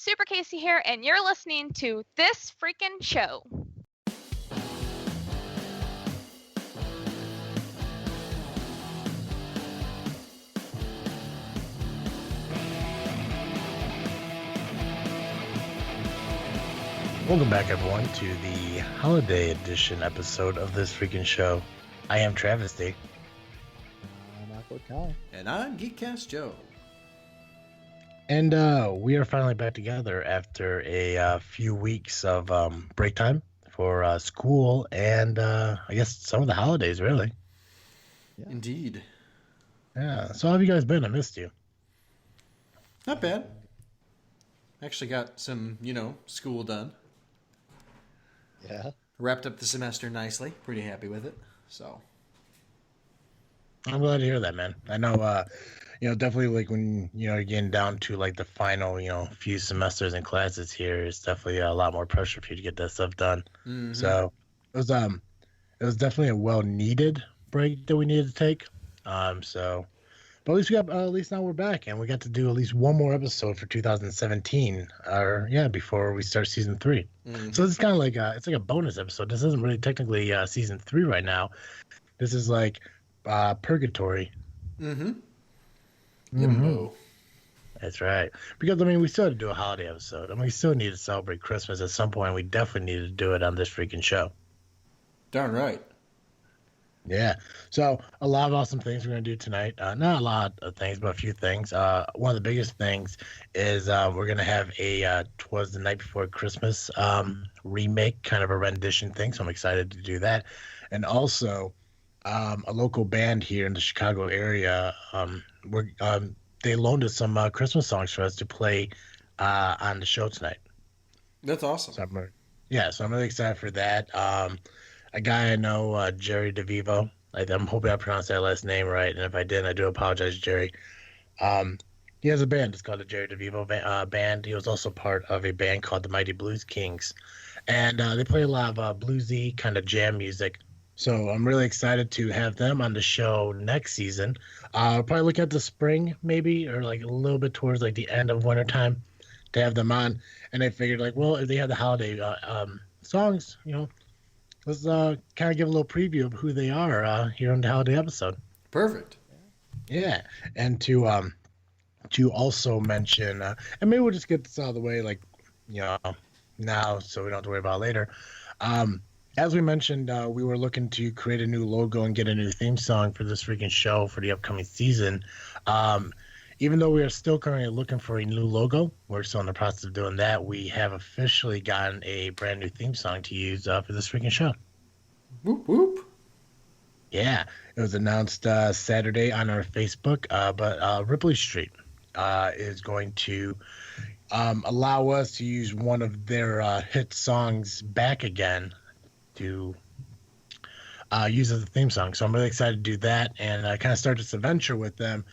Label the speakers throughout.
Speaker 1: Super Casey here, and you're listening to This Freakin' Show.
Speaker 2: Welcome back, everyone, to the holiday edition episode of This Freakin' Show. I am Travesty.
Speaker 3: I'm Colin.
Speaker 4: And I'm Geek Cast Joe.
Speaker 2: And we are finally back together after a few weeks of break time for school and I guess some of the holidays, really.
Speaker 4: Yeah. Indeed.
Speaker 2: Yeah. So how have you guys been? I missed you.
Speaker 4: Not bad. Actually got some, school done.
Speaker 3: Yeah.
Speaker 4: Wrapped up the semester nicely. Pretty happy with it. So.
Speaker 2: I'm glad to hear that, man. I know, definitely like when, you're getting down to like the final, few semesters and classes here, it's definitely a lot more pressure for you to get that stuff done. Mm-hmm. So it was definitely a well-needed break that we needed to take. But at least now we're back and we got to do at least one more episode for 2017 before we start season 3. Mm-hmm. So it's kind of like it's like a bonus episode. This isn't really technically season 3 right now. This is like purgatory.
Speaker 4: Mm-hmm. Limbo.
Speaker 2: That's right. Because we still had to do a holiday episode. We still need to celebrate Christmas at some point. We definitely need to do it on this freaking show.
Speaker 4: Darn right.
Speaker 2: Yeah. So a lot of awesome things we're going to do tonight. Not a lot of things, but a few things. One of the biggest things is we're going to have a Twas the Night Before Christmas remake, kind of a rendition thing. So I'm excited to do that. And also a local band here in the Chicago area, they loaned us some Christmas songs for us to play on the show tonight.
Speaker 4: That's awesome.
Speaker 2: So I'm really excited for that. A guy I know, Jerry DeVivo. I'm hoping I pronounced that last name right, and if I didn't, I do apologize, Jerry. He has a band. It's called the Jerry DeVivo Band. He was also part of a band called the Mighty Blues Kings, and they play a lot of bluesy kind of jam music. So I'm really excited to have them on the show next season. Probably look at the spring, maybe, or like a little bit towards like the end of wintertime to have them on. And I figured if they have the holiday songs, let's kind of give a little preview of who they are here on the holiday episode.
Speaker 4: Perfect.
Speaker 2: Yeah, and to also mention, and maybe we'll just get this out of the way, now, so we don't have to worry about it later. As we mentioned, we were looking to create a new logo and get a new theme song for this freaking show for the upcoming season. Even though we are still currently looking for a new logo, we're still in the process of doing that. We have officially gotten a brand new theme song to use for this freaking show.
Speaker 4: Whoop, whoop.
Speaker 2: Yeah, it was announced Saturday on our Facebook, but Ripley Street is going to allow us to use one of their hit songs back again to use as a theme song. So I'm really excited to do that and kind of start this adventure with them.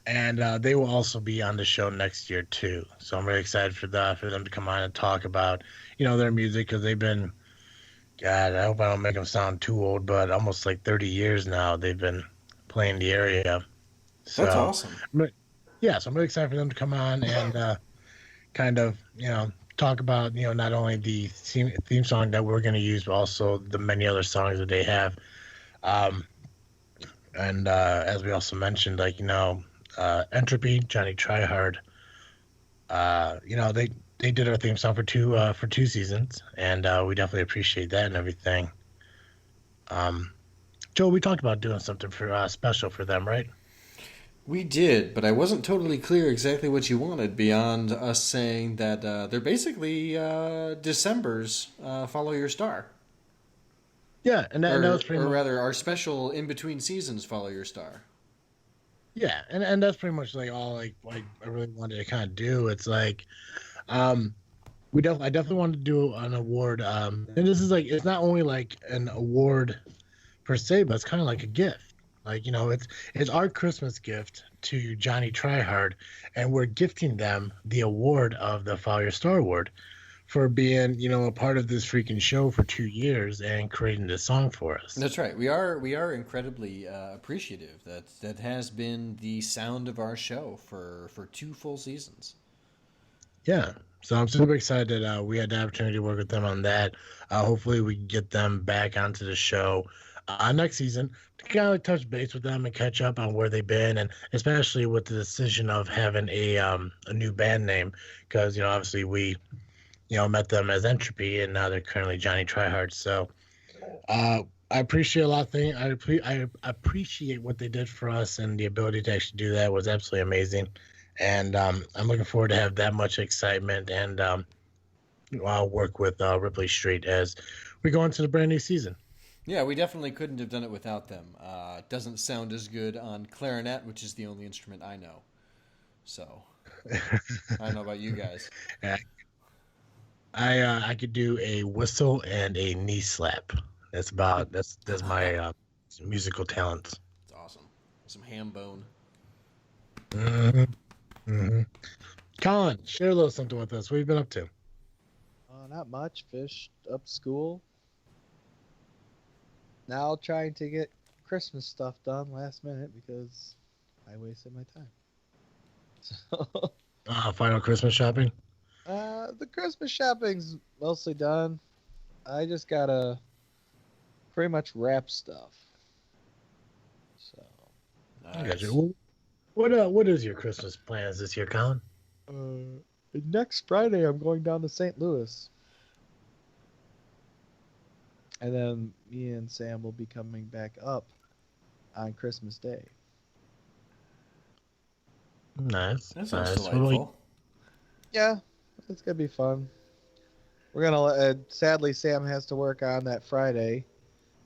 Speaker 2: And they will also be on the show next year too. So I'm really excited for them to come on and talk about, their music, because they've been, God, I hope I don't make them sound too old, but almost like 30 years now they've been playing the area. So,
Speaker 4: that's awesome.
Speaker 2: So I'm really excited for them to come on and kind of, talk about, not only the theme song that we're going to use, but also the many other songs that they have. And as we also mentioned, Entropy, Johnny Tryhard, they did our theme song for two seasons, and we definitely appreciate that and everything. Joe, we talked about doing something for special for them, right?
Speaker 4: We did, but I wasn't totally clear exactly what you wanted beyond us saying that they're basically December's Follow Your Star.
Speaker 2: Yeah, and that was pretty much...
Speaker 4: Or rather, our special in-between seasons Follow Your Star.
Speaker 2: Yeah, and that's pretty much all I really wanted to kind of do. It's I definitely wanted to do an award, and this is it's not only an award per se, but it's kind of like a gift. It's our Christmas gift to Johnny Tryhard, and we're gifting them the award of the Follow Your Star Award for being, a part of this freaking show for 2 years and creating this song for us.
Speaker 4: That's right. We are incredibly appreciative that has been the sound of our show for 2 full seasons.
Speaker 2: Yeah. So I'm super excited that we had the opportunity to work with them on that. Hopefully we can get them back onto the show next season to kind of touch base with them and catch up on where they've been, and especially with the decision of having a new band name, because obviously we met them as Entropy and now they're currently Johnny Tryhard. So I appreciate a lot of things. I appreciate what they did for us, and the ability to actually do that was absolutely amazing. And I'm looking forward to have that much excitement, and I'll work with Ripley Street as we go into the brand new season.
Speaker 4: Yeah, we definitely couldn't have done it without them. It doesn't sound as good on clarinet, which is the only instrument I know. So I don't know about you guys.
Speaker 2: Yeah. I could do a whistle and a knee slap. That's my musical talents.
Speaker 4: It's awesome. Some ham bone.
Speaker 2: Mm-hmm. Mm-hmm. Colin, share a little something with us. What have you been up to?
Speaker 3: Not much. Fished up school. Now trying to get Christmas stuff done last minute because I wasted my time. So,
Speaker 2: Final Christmas shopping?
Speaker 3: the Christmas shopping's mostly done. I just gotta pretty much wrap stuff. So,
Speaker 2: I got you. What is your Christmas plans this year, Colin?
Speaker 3: next Friday I'm going down to St. Louis. And then me and Sam will be coming back up on Christmas Day.
Speaker 2: Nice.
Speaker 4: That sounds
Speaker 2: nice.
Speaker 4: delightful.
Speaker 3: Yeah, it's gonna be fun. We're gonna sadly Sam has to work on that Friday,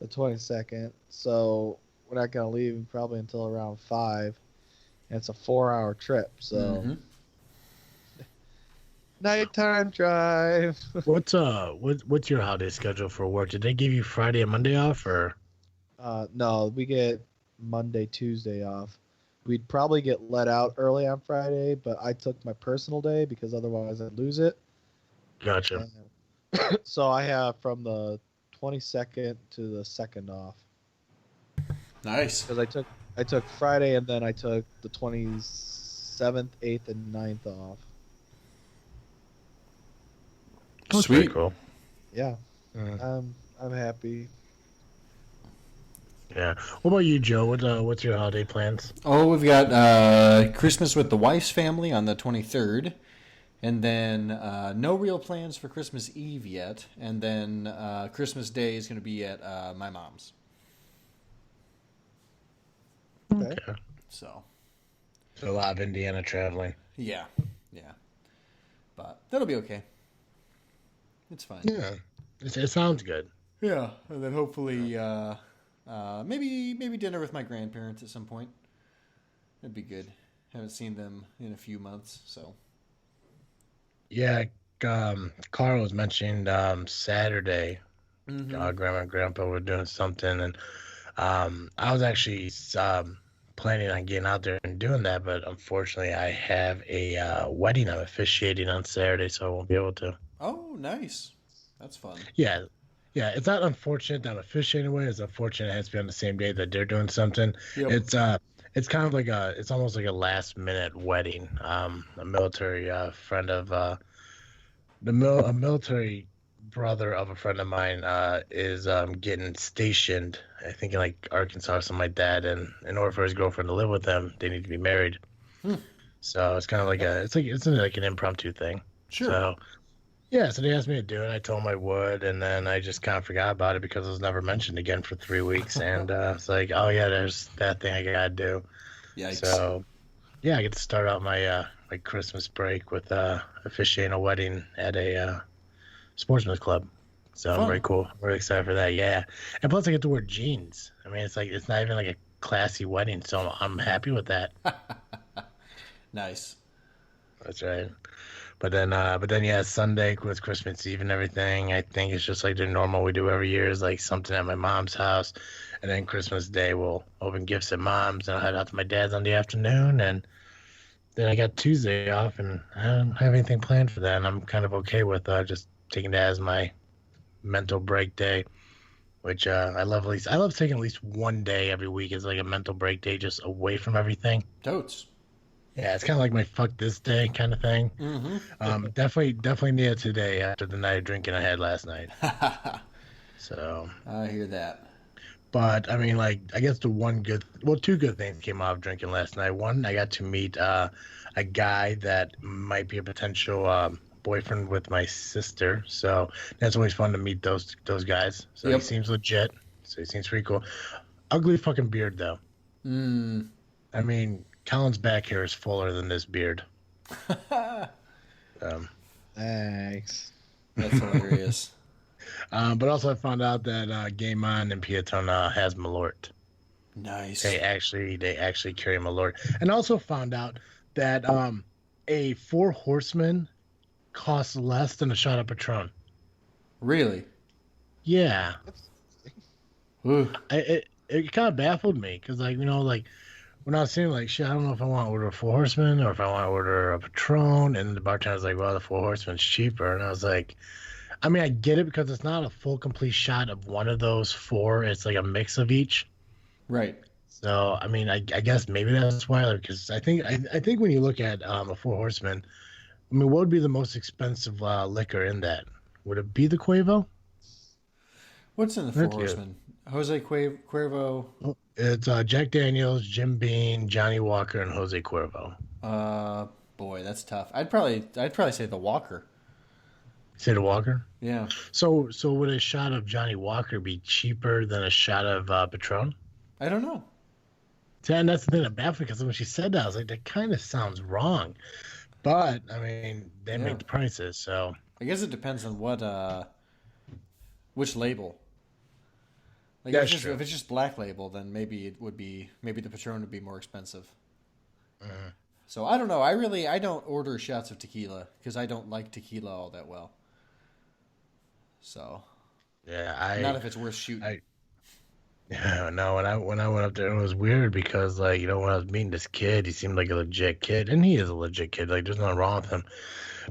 Speaker 3: the 22nd, so we're not gonna leave probably until around 5. And it's a 4-hour trip, so nighttime drive.
Speaker 2: What's your holiday schedule for work? Did they give you Friday and Monday off, or?
Speaker 3: No, we get Monday, Tuesday off. We'd probably get let out early on Friday, but I took my personal day because otherwise I'd lose it.
Speaker 2: Gotcha.
Speaker 3: So I have from the 22nd to the 2nd off.
Speaker 4: Nice.
Speaker 3: Because I took Friday and then I took the 27th, 8th, and 9th off.
Speaker 2: That's
Speaker 4: Sweet.
Speaker 2: pretty cool.
Speaker 3: Yeah, I'm happy.
Speaker 2: Yeah. What about you, Joe? What's your holiday plans?
Speaker 4: Oh, we've got Christmas with the wife's family on the 23rd. And then no real plans for Christmas Eve yet. And then Christmas Day is going to be at my mom's.
Speaker 3: Okay.
Speaker 4: So
Speaker 2: A lot of Indiana traveling.
Speaker 4: yeah. But that'll be okay. It's fine.
Speaker 2: Yeah. It sounds good.
Speaker 4: Yeah, and then hopefully maybe dinner with my grandparents at some point. That'd be good. Haven't seen them in a few months, so.
Speaker 2: Yeah. Carl was mentioning Saturday.
Speaker 4: Mm-hmm.
Speaker 2: Grandma and Grandpa were doing something, and I was actually planning on getting out there and doing that, but unfortunately I have a wedding I'm officiating on Saturday, so I won't be able to.
Speaker 4: Oh, nice. That's fun.
Speaker 2: Yeah, it's not unfortunate that I'm officiating away. It's unfortunate it has to be on the same day that they're doing something.
Speaker 4: Yep.
Speaker 2: It's kind of like it's almost like a last minute wedding. A military friend of a military brother of a friend of mine is getting stationed, I think in like Arkansas or something like that, and in order for his girlfriend to live with him, they need to be married. So it's kind of like it's like an impromptu thing.
Speaker 4: Sure.
Speaker 2: So yeah, so they asked me to do it. I told them I would, and then I just kind of forgot about it because it was never mentioned again for 3 weeks. And it's like, oh yeah, there's that thing I gotta do.
Speaker 4: Yikes.
Speaker 2: So yeah, I get to start out my my Christmas break with officiating a wedding at a sportsman's club. So
Speaker 4: Fun.
Speaker 2: I'm very cool. I'm really excited for that. Yeah, and plus I get to wear jeans. I mean, it's not even like a classy wedding, so I'm happy with that.
Speaker 4: Nice.
Speaker 2: That's right. But then yeah, Sunday with Christmas Eve and everything, I think it's just like the normal we do every year is like something at my mom's house, and then Christmas Day we'll open gifts at mom's, and I'll head out to my dad's on the afternoon, and then I got Tuesday off, and I don't have anything planned for that, and I'm kind of okay with just taking that as my mental break day, which I love. At least I love taking at least one day every week as like a mental break day, just away from everything.
Speaker 4: Totes.
Speaker 2: Yeah, it's kind of like my fuck this day kind of thing. Definitely need it today after the night of drinking I had last night. So
Speaker 4: I hear that.
Speaker 2: But I mean, like, I guess two good things came out of drinking last night. One, I got to meet a guy that might be a potential boyfriend with my sister. So that's always fun to meet those guys. So
Speaker 4: Yep.
Speaker 2: he seems legit. So he seems pretty cool. Ugly fucking beard though. I mean, Colin's back hair is fuller than this beard.
Speaker 3: Thanks.
Speaker 4: That's hilarious.
Speaker 2: But also I found out that Game On and Peotone has Malort.
Speaker 4: Nice.
Speaker 2: They actually carry Malort. And also found out that a Four Horsemen costs less than a shot of Patron.
Speaker 4: Really?
Speaker 2: Yeah.
Speaker 4: Ooh.
Speaker 2: It kind of baffled me because, like, like when I was saying, like, shit, I don't know if I want to order a Four Horsemen or if I want to order a Patron. And the bartender's like, well, the Four Horsemen's cheaper. And I was like, I mean, I get it because it's not a full complete shot of one of those four. It's like a mix of each.
Speaker 4: Right.
Speaker 2: So, I mean, I guess maybe that's why, because I think when you look at a Four Horsemen, I mean, what would be the most expensive liquor in that? Would it be the Cuervo?
Speaker 4: What's in the Four Horsemen? Jose Cuervo.
Speaker 2: It's Jack Daniels, Jim Beam, Johnny Walker, and Jose Cuervo.
Speaker 4: Boy, that's tough. I'd probably say the Walker.
Speaker 2: Say the Walker?
Speaker 4: Yeah.
Speaker 2: So would a shot of Johnny Walker be cheaper than a shot of Patron?
Speaker 4: I don't know.
Speaker 2: See, and that's the thing that baffled me because when she said that, I was like, that kind of sounds wrong. But I mean, they make the prices, so
Speaker 4: I guess it depends on which label. Like
Speaker 2: That's
Speaker 4: if
Speaker 2: true.
Speaker 4: it's just Black Label, then maybe the Patron would be more expensive. So I don't know. I don't order shots of tequila because I don't like tequila all that well. So
Speaker 2: yeah,
Speaker 4: not if it's worth shooting.
Speaker 2: No, when I went up there, it was weird because, like, when I was meeting this kid, he seemed like a legit kid, and he is a legit kid. Like, there's nothing wrong with him.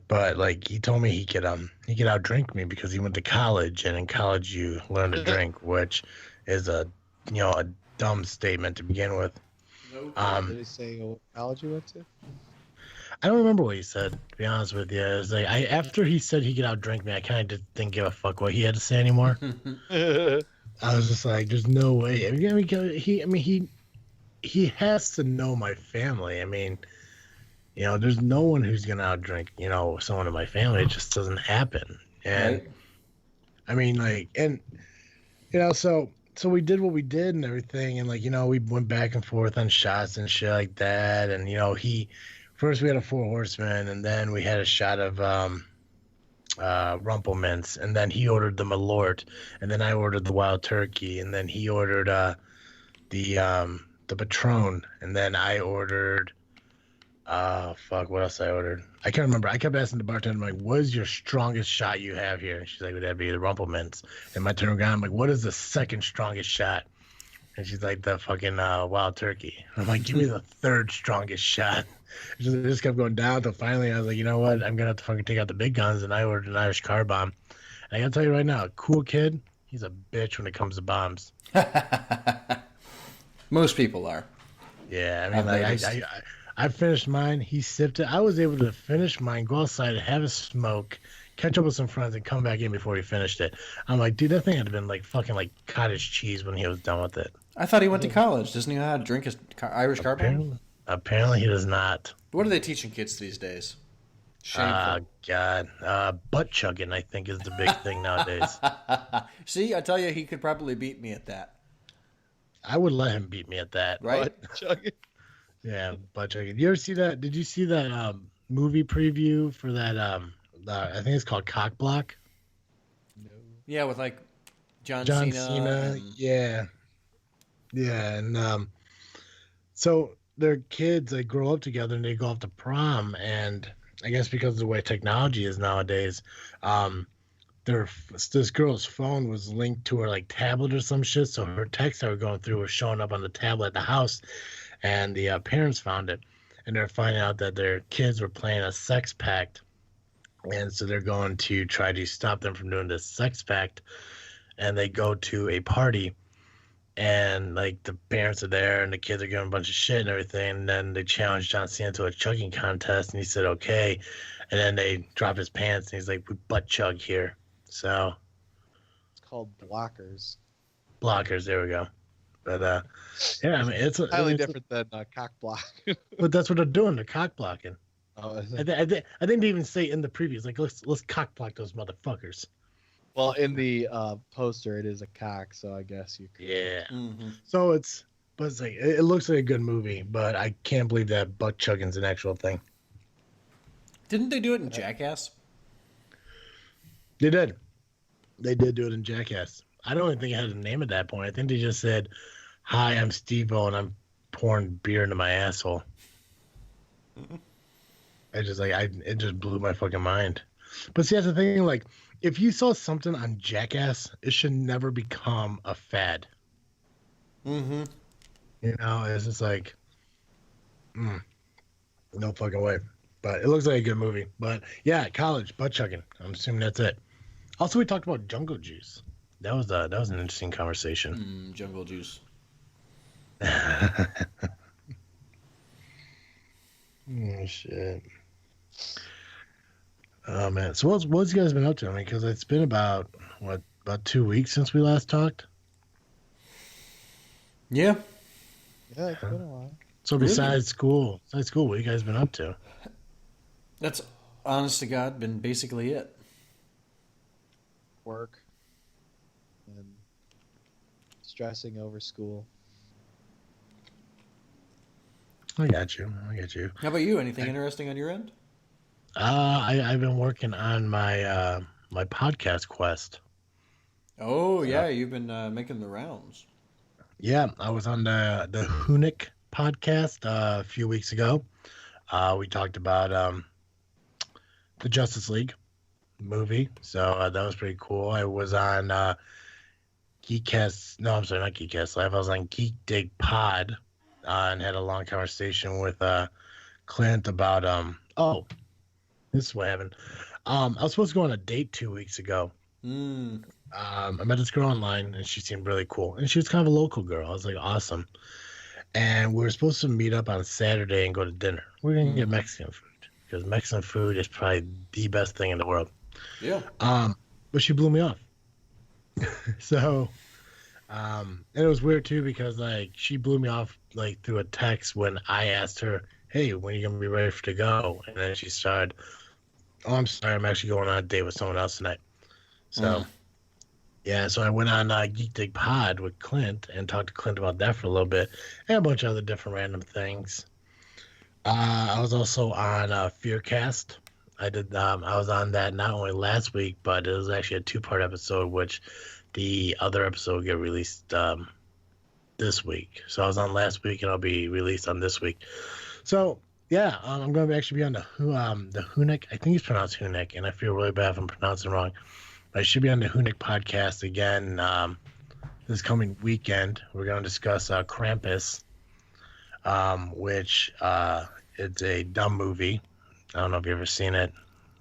Speaker 2: But like, he told me he could outdrink me because he went to college, and in college you learn to drink, which is a dumb statement to begin with.
Speaker 3: Did he say what college you went to?
Speaker 2: I don't remember what he said, to be honest with you. It was like after he said he could outdrink me, I kind of didn't give a fuck what he had to say anymore. I was just like, there's no way. He has to know my family. I mean, there's no one who's gonna outdrink, someone in my family. It just doesn't happen. And
Speaker 4: Right.
Speaker 2: I mean, like, and so we did what we did and everything, and like, we went back and forth on shots and shit like that. And first we had a Four Horsemen, and then we had a shot of Rumpelmints, and then he ordered the Malort, and then I ordered the Wild Turkey, and then he ordered the Patron, and then I ordered what else I ordered? I can't remember. I kept asking the bartender, I'm like, what is your strongest shot you have here? And she's like, would that be the Rumpelmints? And my turn around, I'm like, what is the second strongest shot? And she's like, the fucking Wild Turkey. And I'm like, give me the third strongest shot. It just kept going down until finally I was like, you know what? I'm going to have to fucking take out the big guns. And I ordered an Irish car bomb. And I got to tell you right now, a cool kid, he's a bitch when it comes to bombs.
Speaker 4: Most people are.
Speaker 2: Yeah, I mean, I finished mine. He sipped it. I was able to finish mine, go outside, have a smoke, catch up with some friends, and come back in before he finished it. I'm like, dude, that thing had been like fucking like cottage cheese when he was done with it.
Speaker 4: I thought he went to college. Doesn't he know how to drink his Irish car bomb?
Speaker 2: Apparently he does not.
Speaker 4: What are they teaching kids these days? Shameful.
Speaker 2: God. Butt chugging, I think, is the big thing nowadays.
Speaker 4: See, I tell you, he could probably beat me at that.
Speaker 2: I would let him beat me at that.
Speaker 4: Right?
Speaker 2: Yeah, butt chugging. You ever see that? Did you see that movie preview for that? I think it's called Cock Block.
Speaker 3: No.
Speaker 4: Yeah, with like John
Speaker 2: Cena.
Speaker 4: and...
Speaker 2: Yeah, and so their kids, they grow up together and they go off to prom, and I guess because of the way technology is nowadays, this girl's phone was linked to her like tablet or some shit, so her texts that were going through were showing up on the tablet at the house, and the parents found it, and they're finding out that their kids were playing a sex pact, and so they're going to try to stop them from doing this sex pact, and they go to a party, and like the parents are there, and the kids are giving a bunch of shit and everything. And then they challenge John Cena to a chugging contest, and he said okay. And then they drop his pants, and he's like, "We butt chug here." So
Speaker 3: It's called blockers.
Speaker 2: blockers, there we go. But yeah, I mean it's
Speaker 3: Highly
Speaker 2: it's,
Speaker 3: different than cock block.
Speaker 2: But that's what they're doing. They're cock blocking.
Speaker 3: Oh, is
Speaker 2: I,
Speaker 3: it?
Speaker 2: I think they even say in the previews, like, let's cock block those motherfuckers.
Speaker 3: Well, in the poster, it is a cock, so I guess you could.
Speaker 2: Yeah.
Speaker 4: Mm-hmm.
Speaker 2: So it's like it looks like a good movie, but I can't believe that butt chugging's an actual thing.
Speaker 4: Didn't they do it in Jackass?
Speaker 2: They did. They did do it in Jackass. I don't even think it had a name at that point. I think they just said, "Hi, I'm Steve-O, and I'm pouring beer into my asshole." I just it just blew my fucking mind. But see, that's the thing. Like, if you saw something on Jackass, it should never become a fad.
Speaker 4: Mm-hmm.
Speaker 2: You know, it's just like, no fucking way. But it looks like a good movie. But yeah, college butt chugging. I'm assuming that's it. Also, we talked about Jungle Juice. That was an interesting conversation.
Speaker 4: Jungle Juice.
Speaker 2: Oh shit. Oh man. So what's you guys been up to? I mean, because it's been about 2 weeks since we last talked.
Speaker 4: Yeah.
Speaker 3: Yeah, it's been a while.
Speaker 2: So besides school, what you guys been up to?
Speaker 4: That's, honest to God, been basically it.
Speaker 3: Work. And stressing over school.
Speaker 2: I got you.
Speaker 4: How about you? Anything interesting on your end?
Speaker 2: I've been working on my my podcast quest.
Speaker 4: Oh, yeah, you've been making the rounds.
Speaker 2: Yeah, I was on the Hunick podcast a few weeks ago. We talked about the Justice League movie, so that was pretty cool. I was on Geek Cast. No, I'm sorry, not Geek Cast Live. I was on Geek Dig Pod and had a long conversation with Clint about this is what happened. I was supposed to go on a date 2 weeks ago. I met this girl online, and she seemed really cool. And she was kind of a local girl. I was like, awesome. And we were supposed to meet up on Saturday and go to dinner. We're going to get Mexican food, because Mexican food is probably the best thing in the world.
Speaker 4: Yeah.
Speaker 2: But she blew me off. So, and it was weird, too, because, like, she blew me off, like, through a text when I asked her, hey, when are you going to be ready to go? And then she started, oh, I'm sorry, I'm actually going on a date with someone else tonight. So, yeah, so I went on Geek Dig Pod with Clint and talked to Clint about that for a little bit and a bunch of other different random things. I was also on Fearcast. I was on that not only last week, but it was actually a 2-part episode, which the other episode will get released this week. So I was on last week, and I'll be released on this week. So yeah, I'm going to actually be on the Hunick. I think it's pronounced Hunick, and I feel really bad if I'm pronouncing it wrong. I should be on the Hunick podcast again this coming weekend. We're going to discuss Krampus, which it's a dumb movie. I don't know if you've ever seen it,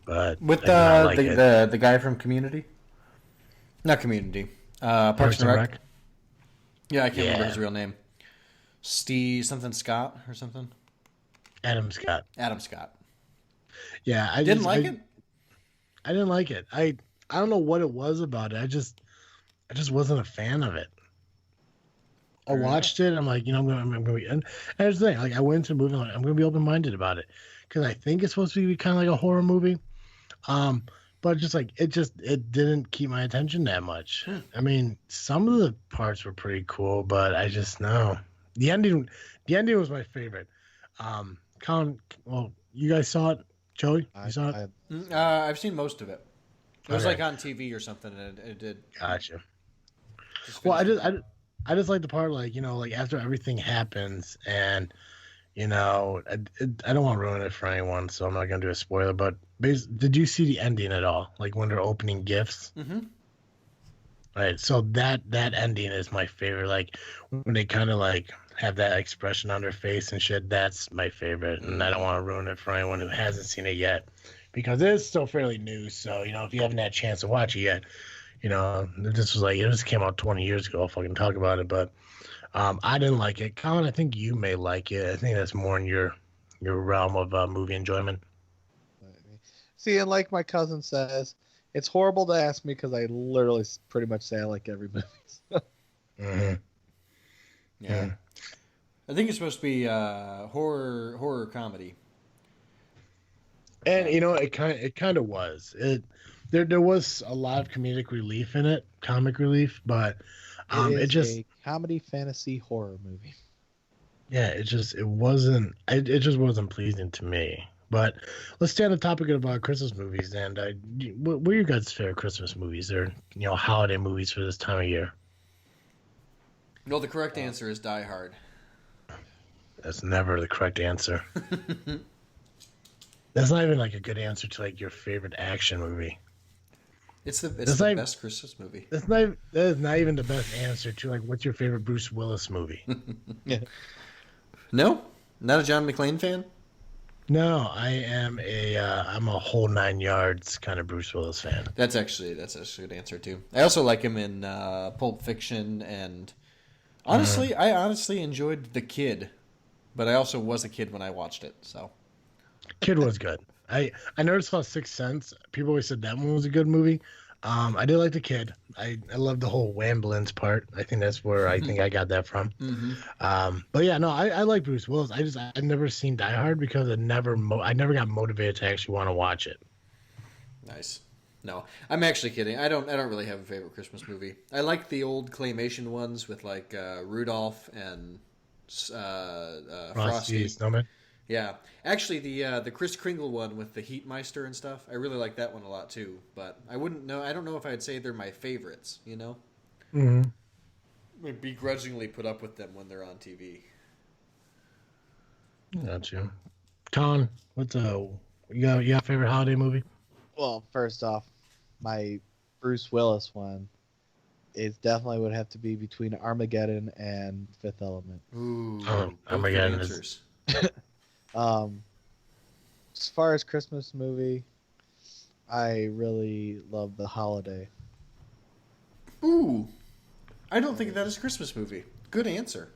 Speaker 2: but
Speaker 4: with the guy from Community, not Community, Parks and Rec. Yeah, I can't remember his real name. Steve something Scott or something.
Speaker 2: Adam Scott. Yeah, I
Speaker 4: didn't like it.
Speaker 2: I didn't like it. I don't know what it was about it. I just wasn't a fan of it. I watched it. I'm like, I'm going to be. And here's the thing. Like, I went into the movie. Like, I'm going to be open-minded about it because I think it's supposed to be kind of like a horror movie. But just like it didn't keep my attention that much. I mean, some of the parts were pretty cool, but I just know the ending. The ending was my favorite. Colin, well, you guys saw it. Joey, you saw it?
Speaker 4: I've seen most of it. It was
Speaker 2: Okay.
Speaker 4: like on TV or something, and it did.
Speaker 2: Gotcha. Well, I just like the part, like, like after everything happens, and I don't want to ruin it for anyone, so I'm not gonna do a spoiler. But did you see the ending at all? Like when they're opening gifts?
Speaker 4: Mm-hmm.
Speaker 2: Right. So that ending is my favorite. Like when they kind of like have that expression on their face and shit. That's my favorite, and I don't want to ruin it for anyone who hasn't seen it yet, because it is still fairly new. So if you haven't had a chance to watch it yet, This was like, it just came out 20 years ago. I'll fucking talk about it, but I didn't like it. Colin, I think you may like it. I think that's more in your realm of movie enjoyment.
Speaker 3: See, and like my cousin says, it's horrible to ask me because I literally pretty much say I like every movie.
Speaker 2: Mm-hmm.
Speaker 4: Yeah. I think it's supposed to be horror comedy.
Speaker 2: And it kind of was. There was a lot of comedic relief in it, comic relief, but
Speaker 3: it is a comedy fantasy horror movie.
Speaker 2: Yeah, it just wasn't pleasing to me. But let's stay on the topic of Christmas movies. And what are your guys' favorite Christmas movies or holiday movies for this time of year?
Speaker 4: No, the correct answer is Die Hard.
Speaker 2: That's never the correct answer. That's not even like a good answer to like your favorite action movie.
Speaker 4: It's the best Christmas movie.
Speaker 2: That is not even the best answer to like what's your favorite Bruce Willis movie.
Speaker 3: Yeah.
Speaker 4: No, not a John McClane fan.
Speaker 2: No, I'm a whole 9 yards kind of Bruce Willis fan.
Speaker 4: That's actually a good answer too. I also like him in Pulp Fiction, and honestly, I honestly enjoyed The Kid, but I also was a kid when I watched it. So,
Speaker 2: Kid was good. I never saw Sixth Sense. People always said that one was a good movie. I did like The Kid. I love the whole Wamblins part. I think that's where I think I got that from.
Speaker 4: Mm-hmm.
Speaker 2: But yeah, no, I like Bruce Willis. I've never seen Die Hard because I never got motivated to actually want to watch it.
Speaker 4: Nice. No, I'm actually kidding. I don't really have a favorite Christmas movie. I like the old claymation ones with like Rudolph and Frosty.
Speaker 2: Snowman.
Speaker 4: Yeah, actually, the Kris Kringle one with the Heatmeister and stuff, I really like that one a lot too. But I don't know if I'd say they're my favorites.
Speaker 2: Mm-hmm.
Speaker 4: I begrudgingly put up with them when they're on TV.
Speaker 2: Got you. Colin, you got a favorite holiday movie?
Speaker 3: Well, first off, my Bruce Willis one is definitely would have to be between Armageddon and Fifth Element.
Speaker 4: Ooh,
Speaker 2: Armageddon
Speaker 4: answers.
Speaker 3: As far as Christmas movie, I really love The Holiday.
Speaker 4: Ooh, I don't think that is a Christmas movie. Good answer.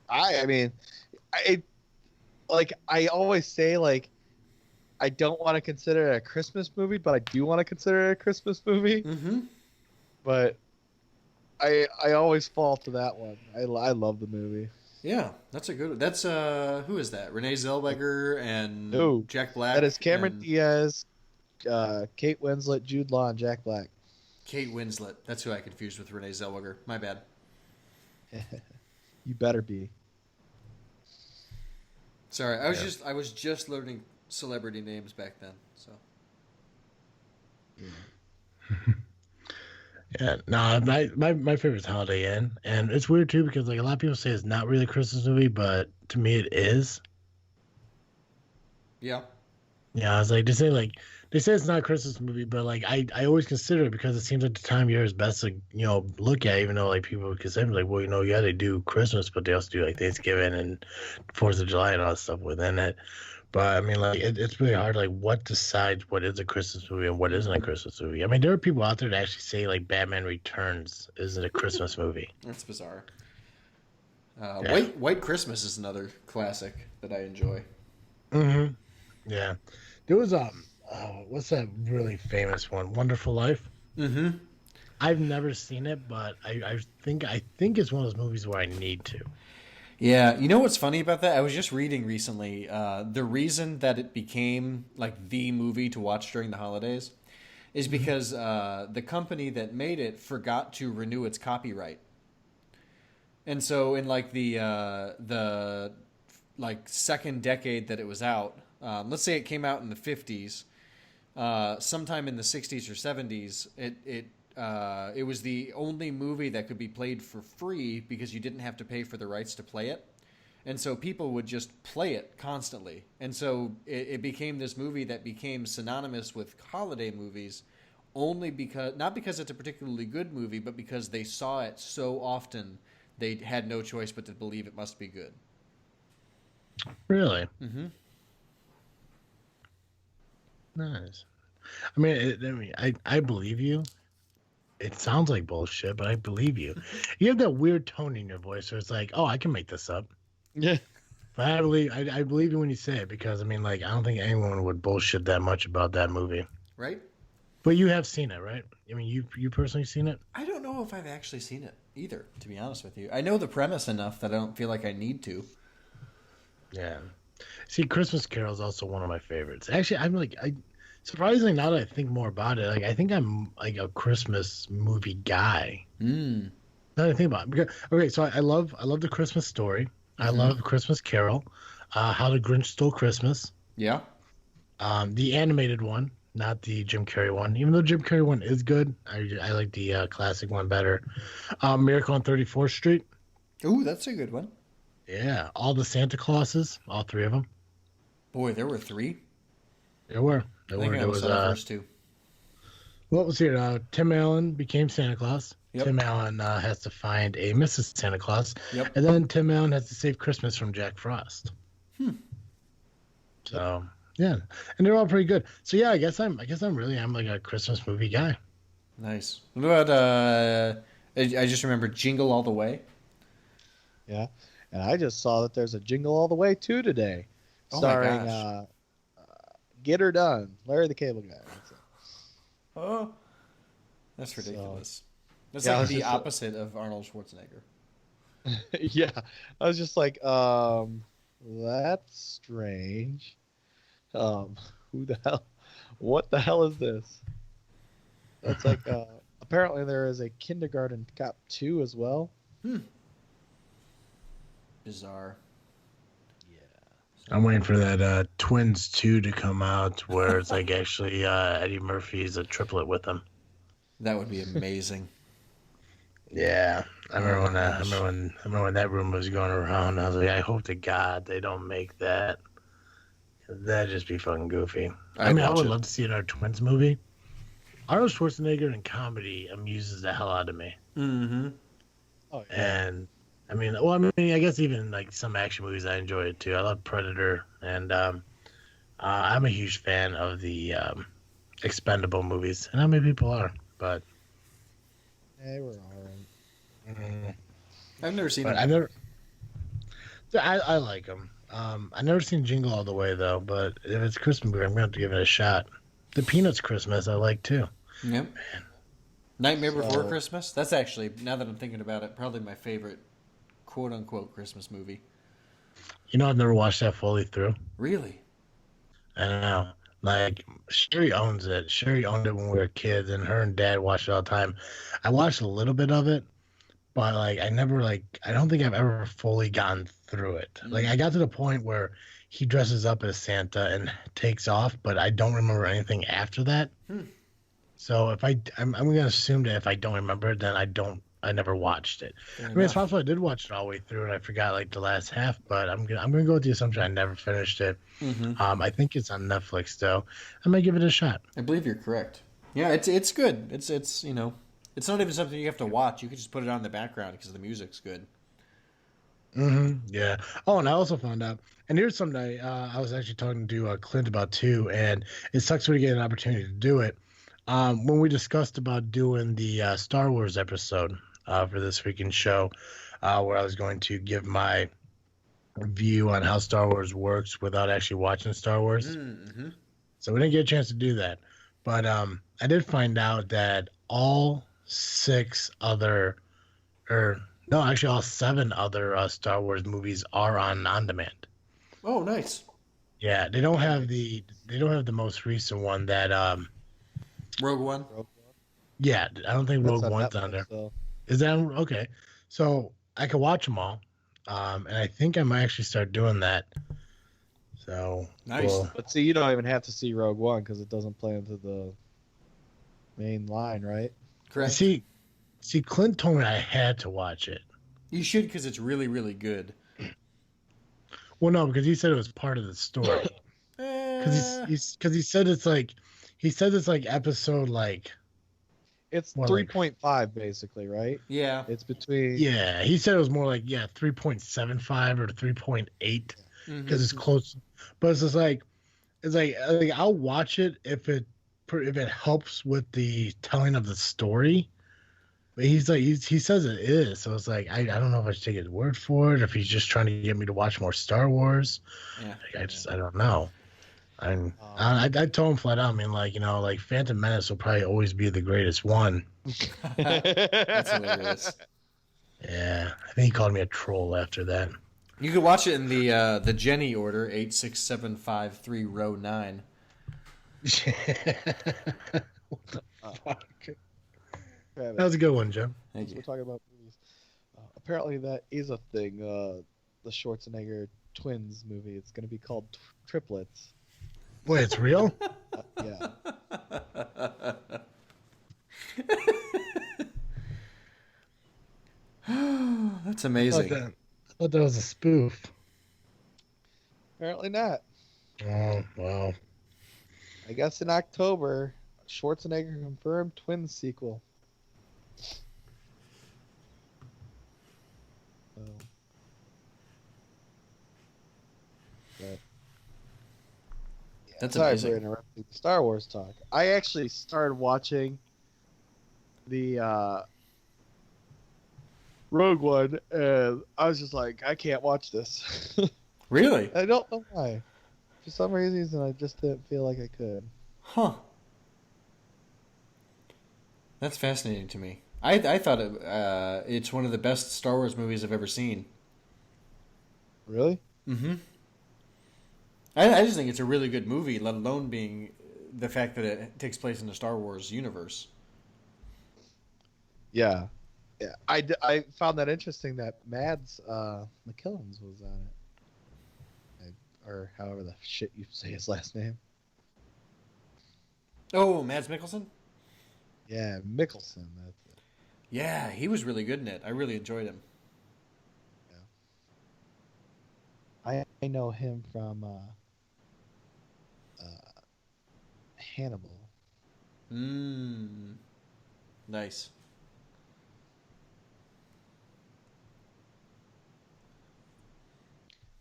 Speaker 3: I mean, I always say like I don't want to consider it a Christmas movie, but I do want to consider it a Christmas movie.
Speaker 4: Mm-hmm.
Speaker 3: But I always fall to that one. I love the movie.
Speaker 4: Yeah, that's a good one. That's who is that? Renee Zellweger and Jack Black.
Speaker 3: That is Cameron Diaz, Kate Winslet, Jude Law, and Jack Black.
Speaker 4: Kate Winslet. That's who I confused with Renee Zellweger. My bad.
Speaker 3: You better be.
Speaker 4: Sorry, I was just learning celebrity names back then. So.
Speaker 2: Yeah, no, my favorite is Holiday Inn, and it's weird too because like a lot of people say it's not really a Christmas movie, but to me it is.
Speaker 4: Yeah.
Speaker 2: Yeah, I was like they say it's not a Christmas movie, but like I always consider it because it seems like the time of year is best to look at, even though like people would consider like, well, yeah, they do Christmas, but they also do like Thanksgiving and 4th of July and all that stuff within it. But I mean, like it's really hard. Like, what decides what is a Christmas movie and what isn't a Christmas movie? I mean, there are people out there that actually say like Batman Returns isn't a Christmas movie.
Speaker 4: That's bizarre.
Speaker 2: Yeah.
Speaker 4: White Christmas is another classic that I enjoy.
Speaker 2: Mm-hmm. Yeah, there was what's that really famous one? Wonderful Life.
Speaker 4: Mm-hmm.
Speaker 2: I've never seen it, but I think it's one of those movies where I need to.
Speaker 4: Yeah, you know what's funny about that? I was just reading recently. The reason that it became like the movie to watch during the holidays is because the company that made it forgot to renew its copyright, and so in like the like second decade that it was out, let's say it came out in the 50s, sometime in the 60s or 70s, it was the only movie that could be played for free because you didn't have to pay for the rights to play it. And so people would just play it constantly. And so it became this movie that became synonymous with holiday movies only because, not because it's a particularly good movie, but because they saw it so often, they had no choice but to believe it must be good.
Speaker 2: Really?
Speaker 4: Mm-hmm.
Speaker 2: Nice. I mean, I believe you. it sounds like bullshit, but I believe you. You have that weird tone in your voice, where it's like, oh, I can make this up.
Speaker 3: Yeah.
Speaker 2: But I believe you when you say it, because I mean, like, I don't think anyone would bullshit that much about that movie.
Speaker 4: Right?
Speaker 2: But you have seen it, right? I mean, you personally seen it?
Speaker 4: I don't know if I've actually seen it either, to be honest with you. I know the premise enough that I don't feel like I need to.
Speaker 2: Yeah. See, Christmas Carol is also one of my favorites. Actually, surprisingly, now that I think more about it, like, I think I'm like a Christmas movie guy.
Speaker 4: Mm.
Speaker 2: Now that I think about it. Because, okay, so I love the Christmas Story. I love Christmas Carol. How the Grinch Stole Christmas.
Speaker 4: Yeah.
Speaker 2: The animated one, not the Jim Carrey one. Even though Jim Carrey one is good, I like the classic one better. Miracle on 34th Street.
Speaker 4: Ooh, that's a good one.
Speaker 2: Yeah, all the Santa Clauses, all three of them.
Speaker 4: Boy, there were 3.
Speaker 2: There were.
Speaker 4: I think I was the first 2.
Speaker 2: What was here? Tim Allen became Santa Claus.
Speaker 4: Yep.
Speaker 2: Tim Allen has to find a Mrs. Santa Claus.
Speaker 4: Yep.
Speaker 2: And then Tim Allen has to save Christmas from Jack Frost. So yeah, and they're all pretty good. So yeah, I guess I'm like a Christmas movie guy.
Speaker 4: Nice. What about I just remember Jingle All the Way.
Speaker 3: Yeah. And I just saw that there's a Jingle All the Way 2 today,
Speaker 4: Oh my
Speaker 3: starring
Speaker 4: gosh.
Speaker 3: Get Her Done, Larry the Cable Guy. That's it.
Speaker 4: Oh, that's ridiculous. That's
Speaker 3: yeah,
Speaker 4: like
Speaker 3: it's
Speaker 4: the
Speaker 3: just
Speaker 4: opposite of Arnold Schwarzenegger.
Speaker 3: Yeah, I was just like, that's strange. Who the hell? What the hell is this? It's like, apparently there is a Kindergarten Cop 2 as well.
Speaker 4: Bizarre.
Speaker 2: I'm waiting for that Twins 2 to come out, where it's like actually Eddie Murphy's a triplet with him.
Speaker 4: That would be amazing.
Speaker 2: Yeah, I remember when
Speaker 4: gosh.
Speaker 2: I remember when that rumor was going around. I was like, I hope to God they don't make that. 'Cause that'd just be fucking goofy. I mean, I would love to see another Twins movie. Arnold Schwarzenegger in comedy amuses the hell out of me.
Speaker 4: Mm-hmm.
Speaker 3: Oh yeah.
Speaker 2: And I mean, I guess even like some action movies, I enjoy it too. I love Predator, and I'm a huge fan of the Expendable movies. And how many people are? But
Speaker 3: They were all right.
Speaker 4: I've never seen
Speaker 2: but
Speaker 4: it.
Speaker 2: I like them. I've never seen Jingle All the Way though. But if it's Christmas movie, I'm going to have to give it a shot. The Peanuts Christmas, I like too.
Speaker 4: Yep. Nightmare Before
Speaker 3: So-
Speaker 4: Christmas. That's actually, now that I'm thinking about it, probably my favorite quote unquote Christmas movie.
Speaker 2: You know, I've never watched that fully through.
Speaker 4: Really?
Speaker 2: I don't know. Like, Sherry owns it. Sherry owned it when we were kids, and her and Dad watched it all the time. I watched a little bit of it, but like, I don't think I've ever fully gotten through it. Like, I got to the point where he dresses up as Santa and takes off, but I don't remember anything after that. So I'm gonna assume that if I don't remember it, then I never watched it. I mean, it's possible I did watch it all the way through and I forgot like the last half, but I'm gonna go with the assumption I never finished it. I think it's on Netflix though. I might give it a shot.
Speaker 4: I believe you're correct. Yeah, it's good. It's you know, it's not even something you have to watch. You can just put it on in the background because the music's good.
Speaker 2: Yeah. Oh, and I also found out, and here's something I was actually talking to Clint about too, and it sucks when you get an opportunity to do it. When we discussed about doing the Star Wars episode for this freaking show, where I was going to give my view on how Star Wars works without actually watching Star Wars. So we didn't get a chance to do that. But I did find out that all 7 other Star Wars movies are on demand.
Speaker 4: Oh, nice.
Speaker 2: Yeah, they don't have the most recent one that
Speaker 4: Rogue One.
Speaker 2: yeah, I don't think
Speaker 3: That's
Speaker 2: Rogue
Speaker 3: on
Speaker 2: One's
Speaker 3: Netflix,
Speaker 2: on there.
Speaker 3: so-
Speaker 2: Is that okay? So I could watch them all, and I think I might actually start doing that. So
Speaker 4: Nice.
Speaker 3: But see, you don't even have to see Rogue One because it doesn't play into the main line, right?
Speaker 4: Correct.
Speaker 2: See, Clint told me I had to watch it.
Speaker 4: You should because it's really, really good.
Speaker 2: Well, no, because he said it was part of the story. Because he said it's like episode like.
Speaker 3: It's
Speaker 2: More like-
Speaker 3: 3.5 basically, right?
Speaker 4: Yeah.
Speaker 3: It's between.
Speaker 2: Yeah, he said it was more like 3.75 or 3.8 because it's close. But it's just like I'll watch it if it helps with the telling of the story. But he's like, he says it is. So it's like, I don't know if I should take his word for it, if he's just trying to get me to watch more Star Wars.
Speaker 4: Yeah.
Speaker 2: I don't know. I told him flat out, I mean, like, like Phantom Menace will probably always be the greatest one.
Speaker 4: That's hilarious.
Speaker 2: Yeah, I think he called me a troll after that.
Speaker 4: You could watch it in the Jenny order, 86753 row 9.
Speaker 2: What the fuck? That was a good one, Joe.
Speaker 4: Thank you.
Speaker 3: We're talking about movies. Apparently, that is a thing. The Schwarzenegger twins movie. It's going to be called Triplets.
Speaker 2: Wait, it's real?
Speaker 3: Yeah.
Speaker 4: That's amazing.
Speaker 2: I thought that was a spoof.
Speaker 3: Apparently not.
Speaker 2: Oh, wow.
Speaker 3: I guess in October, Schwarzenegger confirmed twins sequel. So, but,
Speaker 4: That's
Speaker 3: sorry
Speaker 4: amazing.
Speaker 3: for interrupting the Star Wars talk. I actually started watching the Rogue One, and I was just like, I can't watch this.
Speaker 4: Really?
Speaker 3: I don't know why. For some reason, I just didn't feel like I could.
Speaker 4: Huh. That's fascinating to me. I thought it's one of the best Star Wars movies I've ever seen.
Speaker 3: Really?
Speaker 4: Mm-hmm. I just think it's a really good movie, let alone being the fact that it takes place in the Star Wars universe.
Speaker 3: Yeah. Yeah. I found that interesting that Mads McKillens was on it. Or however the shit you say his last name.
Speaker 4: Oh, Mads Mikkelsen?
Speaker 3: Yeah, Mickelson. That's it.
Speaker 4: Yeah, he was really good in it. I really enjoyed him.
Speaker 3: I know him from Hannibal.
Speaker 4: Nice.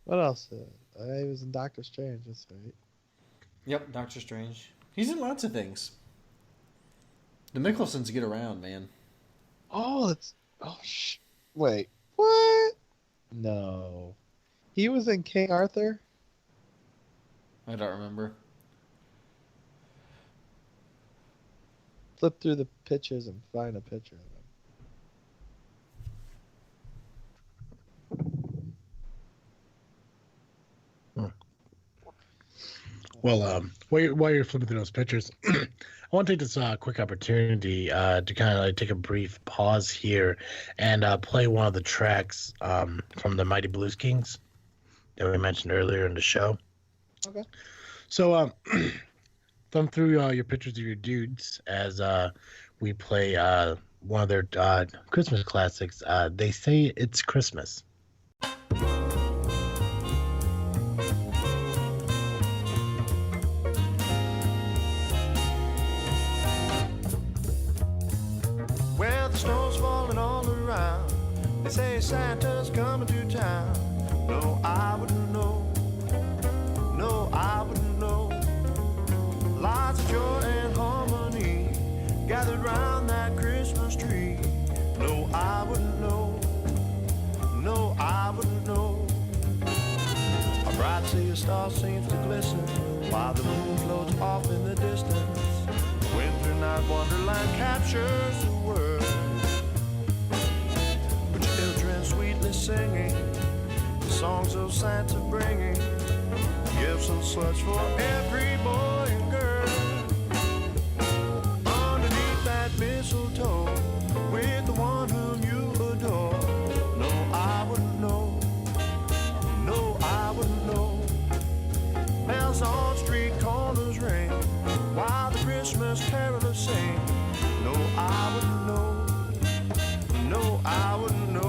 Speaker 3: What else? He was in Doctor Strange. That's right.
Speaker 4: Yep, Doctor Strange. He's in lots of things. The Mickelsons get around, man.
Speaker 3: Oh, it's wait, what? No, he was in King Arthur.
Speaker 4: I don't remember.
Speaker 3: Flip through the pictures and find a picture of him.
Speaker 2: Well, while you're flipping through those pictures, I want to take this quick opportunity to kind of like take a brief pause here and play one of the tracks from the Mighty Blues Kings that we mentioned earlier in the show.
Speaker 3: Okay.
Speaker 2: So, thumb through your pictures of your dudes as we play one of their Christmas classics. They Say It's Christmas.
Speaker 5: Snow's falling all around. They say Santa's coming to town. No, I wouldn't know. No, I wouldn't know. Lots of joy and harmony gathered round that Christmas tree. No, I wouldn't know. No, I wouldn't know. A bright sea of stars seems to glisten while the moon floats off in the distance. Winter night wonderland captures the world. Sweetly singing the songs of Santa, bringing gifts and such for every boy and girl. Underneath that mistletoe with the one whom you adore. No, I wouldn't know. No, I wouldn't know. Bells on street corners ring while the Christmas carolers sing. No, I wouldn't know. No, I wouldn't know.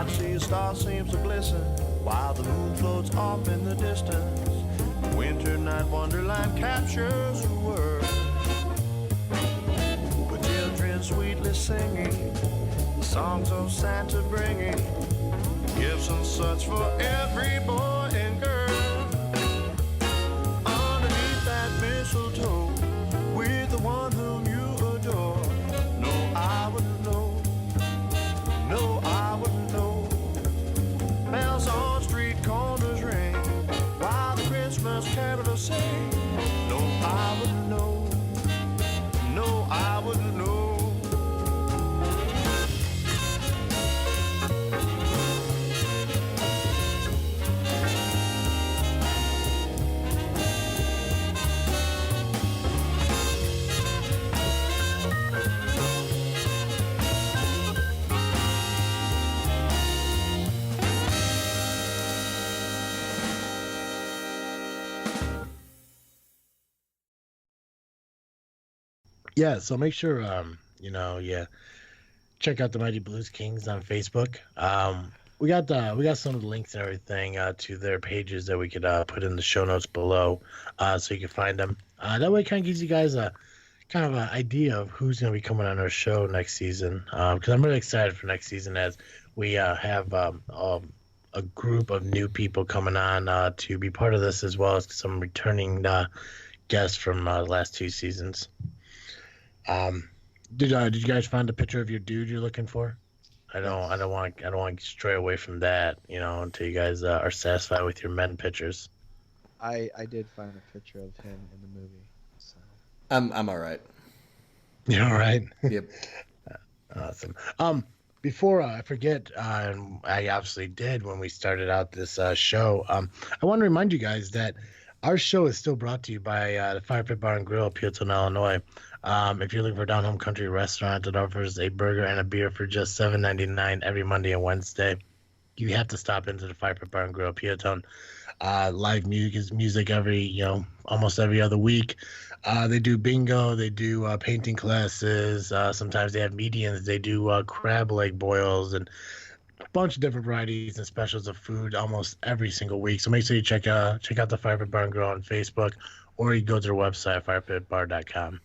Speaker 5: Night sea star seems to glisten while the moon floats off in the distance. Winter night wonderland captures the world, with children sweetly singing the songs of Santa, bringing gifts and such for every boy and girl. Underneath that mistletoe, with the one whom you adore. No, I wouldn't know. No, I wouldn't know. Bells on street corners ring while the Christmas carolers sing. No, I wouldn't know. No, I wouldn't know.
Speaker 2: Yeah, so make sure check out the Mighty Blues Kings on Facebook. We got some of the links and everything to their pages that we could put in the show notes below, so you can find them. That way, it kind of gives you guys a kind of an idea of who's going to be coming on our show next season. Because I'm really excited for next season as we have a group of new people coming on to be part of this, as well as some returning guests from the last 2 seasons. Did you guys find a picture of your dude you're looking for? I don't want to stray away from that, until you guys are satisfied with your men pictures.
Speaker 3: I did find a picture of him in the movie. So.
Speaker 4: I'm all right.
Speaker 2: You all right?
Speaker 4: Yep.
Speaker 2: Awesome. Before I forget, and I obviously did when we started out this show, I want to remind you guys that our show is still brought to you by the Firepit Bar and Grill, Peotone, Illinois. If you're looking for a down-home country restaurant that offers a burger and a beer for just $7.99 every Monday and Wednesday, you have to stop into the Firepit Bar and Grill, Peotone. Live music every, almost every other week. They do bingo, they do painting classes. Sometimes they have mediums. They do crab leg boils and a bunch of different varieties and specials of food almost every single week. So make sure you check out the Firepit Bar and Grill on Facebook, or you go to their website, firepitbar.com.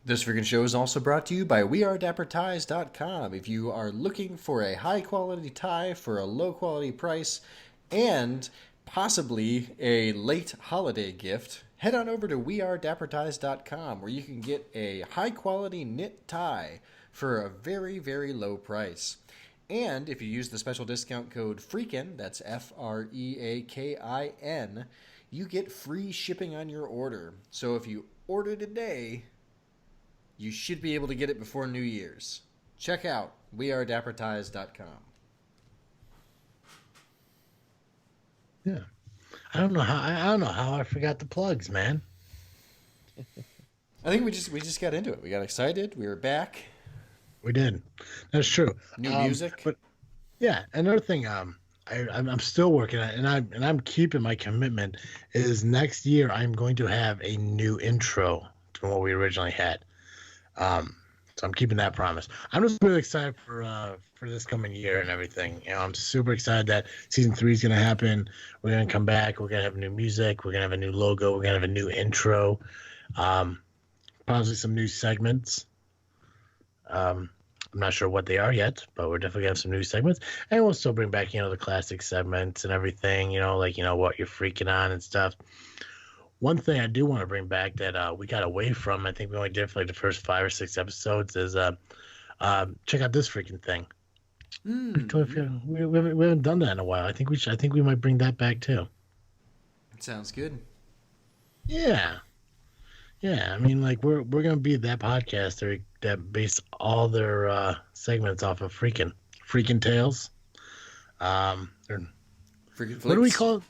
Speaker 4: This freaking show is also brought to you by wearedapperties.com. If you are looking for a high-quality tie for a low-quality price and possibly a late holiday gift, head on over to wearedapperties.com, where you can get a high-quality knit tie for a very, very low price. And if you use the special discount code FREAKIN, that's FREAKIN, you get free shipping on your order. So if you order today, you should be able to get it before New Year's. Check out wearedapperties.com.
Speaker 2: Yeah. I don't know how I forgot the plugs, man.
Speaker 4: I think we just got into it. We got excited. We were back.
Speaker 2: We did. That's true.
Speaker 4: New music.
Speaker 2: But yeah, another thing I'm still working on, and I'm keeping my commitment, is next year I'm going to have a new intro to what we originally had. So I'm keeping that promise. I'm just really excited for this coming year and everything. I'm super excited that season 3 is going to happen. We're going to come back. We're going to have new music. We're going to have a new logo. We're going to have a new intro. Possibly some new segments. I'm not sure what they are yet, but we're definitely going to have some new segments. And we'll still bring back, the classic segments and everything, what you're freaking on and stuff. One thing I do want to bring back that we got away from, I think we only did for like the first 5 or 6 episodes, is check out this freaking thing. We haven't done that in a while. I think we might bring that back too.
Speaker 4: It sounds good.
Speaker 2: Yeah. I mean, like we're gonna be that podcast that base all their segments off of freaking tales.
Speaker 4: Freaking flicks.
Speaker 2: What do we call it?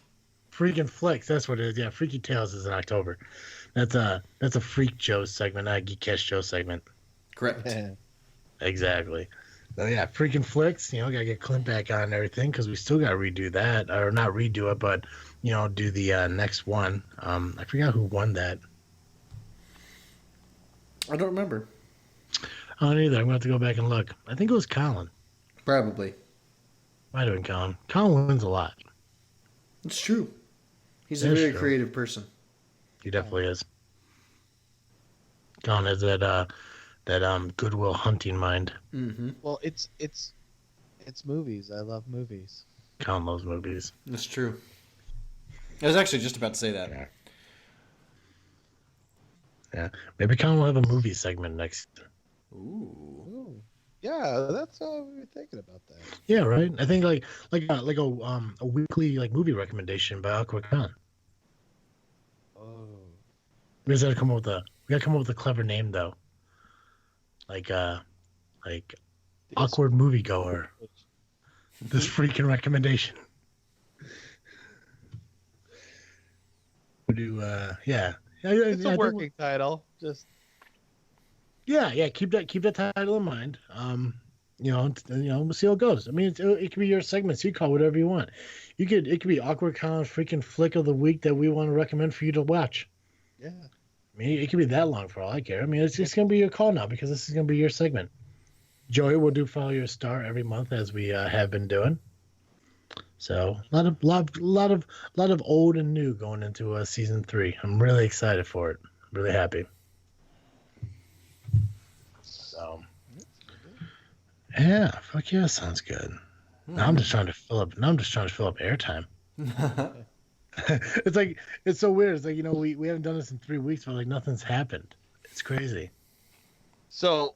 Speaker 2: Freaking flicks. That's what it is. Yeah, Freaky Tales is in October. That's a Freak Joe segment, not a Geek Cast Joe segment.
Speaker 4: Correct.
Speaker 2: Exactly. So yeah, freaking flicks. Gotta get Clint back on and everything because we still gotta redo that, or not redo it, but do the next one. I forgot who won that.
Speaker 4: I don't remember.
Speaker 2: I don't either. I'm gonna have to go back and look. I think it was Colin.
Speaker 4: Probably.
Speaker 2: Am I doing Colin? Colin wins a lot.
Speaker 4: It's true. He's a
Speaker 2: That's
Speaker 4: very
Speaker 2: true.
Speaker 4: creative person.
Speaker 2: He definitely is. Colin has that Goodwill Hunting mind.
Speaker 4: Mm-hmm.
Speaker 3: Well, it's movies. I love movies.
Speaker 2: Colin loves movies.
Speaker 4: That's true. I was actually just about to say that.
Speaker 2: Yeah. Maybe Colin will have a movie segment next.
Speaker 4: Ooh.
Speaker 3: Ooh. Yeah, that's we were thinking about that.
Speaker 2: Yeah, right. I think like a weekly like movie recommendation by Awkward Con.
Speaker 3: Oh.
Speaker 2: We gotta come up with a clever name though. Like awkward moviegoer. This freaking recommendation. We do yeah.
Speaker 3: It's a working title. Just
Speaker 2: yeah. Keep that title in mind. We'll see how it goes. I mean, it could be your segments. You call whatever you want. It could be Awkward Colin's freaking flick of the week that we want to recommend for you to watch.
Speaker 3: yeah.
Speaker 2: I mean, it could be that long for all I care. I mean, it's just gonna be your call now because this is gonna be your segment. Joey will follow your star every month as we have been doing. So a lot of old and new going into season 3. I'm really excited for it. Really happy. So yeah, fuck yeah, sounds good. Now I'm just trying to fill up airtime. It's so weird. It's like, we haven't done this in 3 weeks, but like nothing's happened. It's crazy.
Speaker 3: So,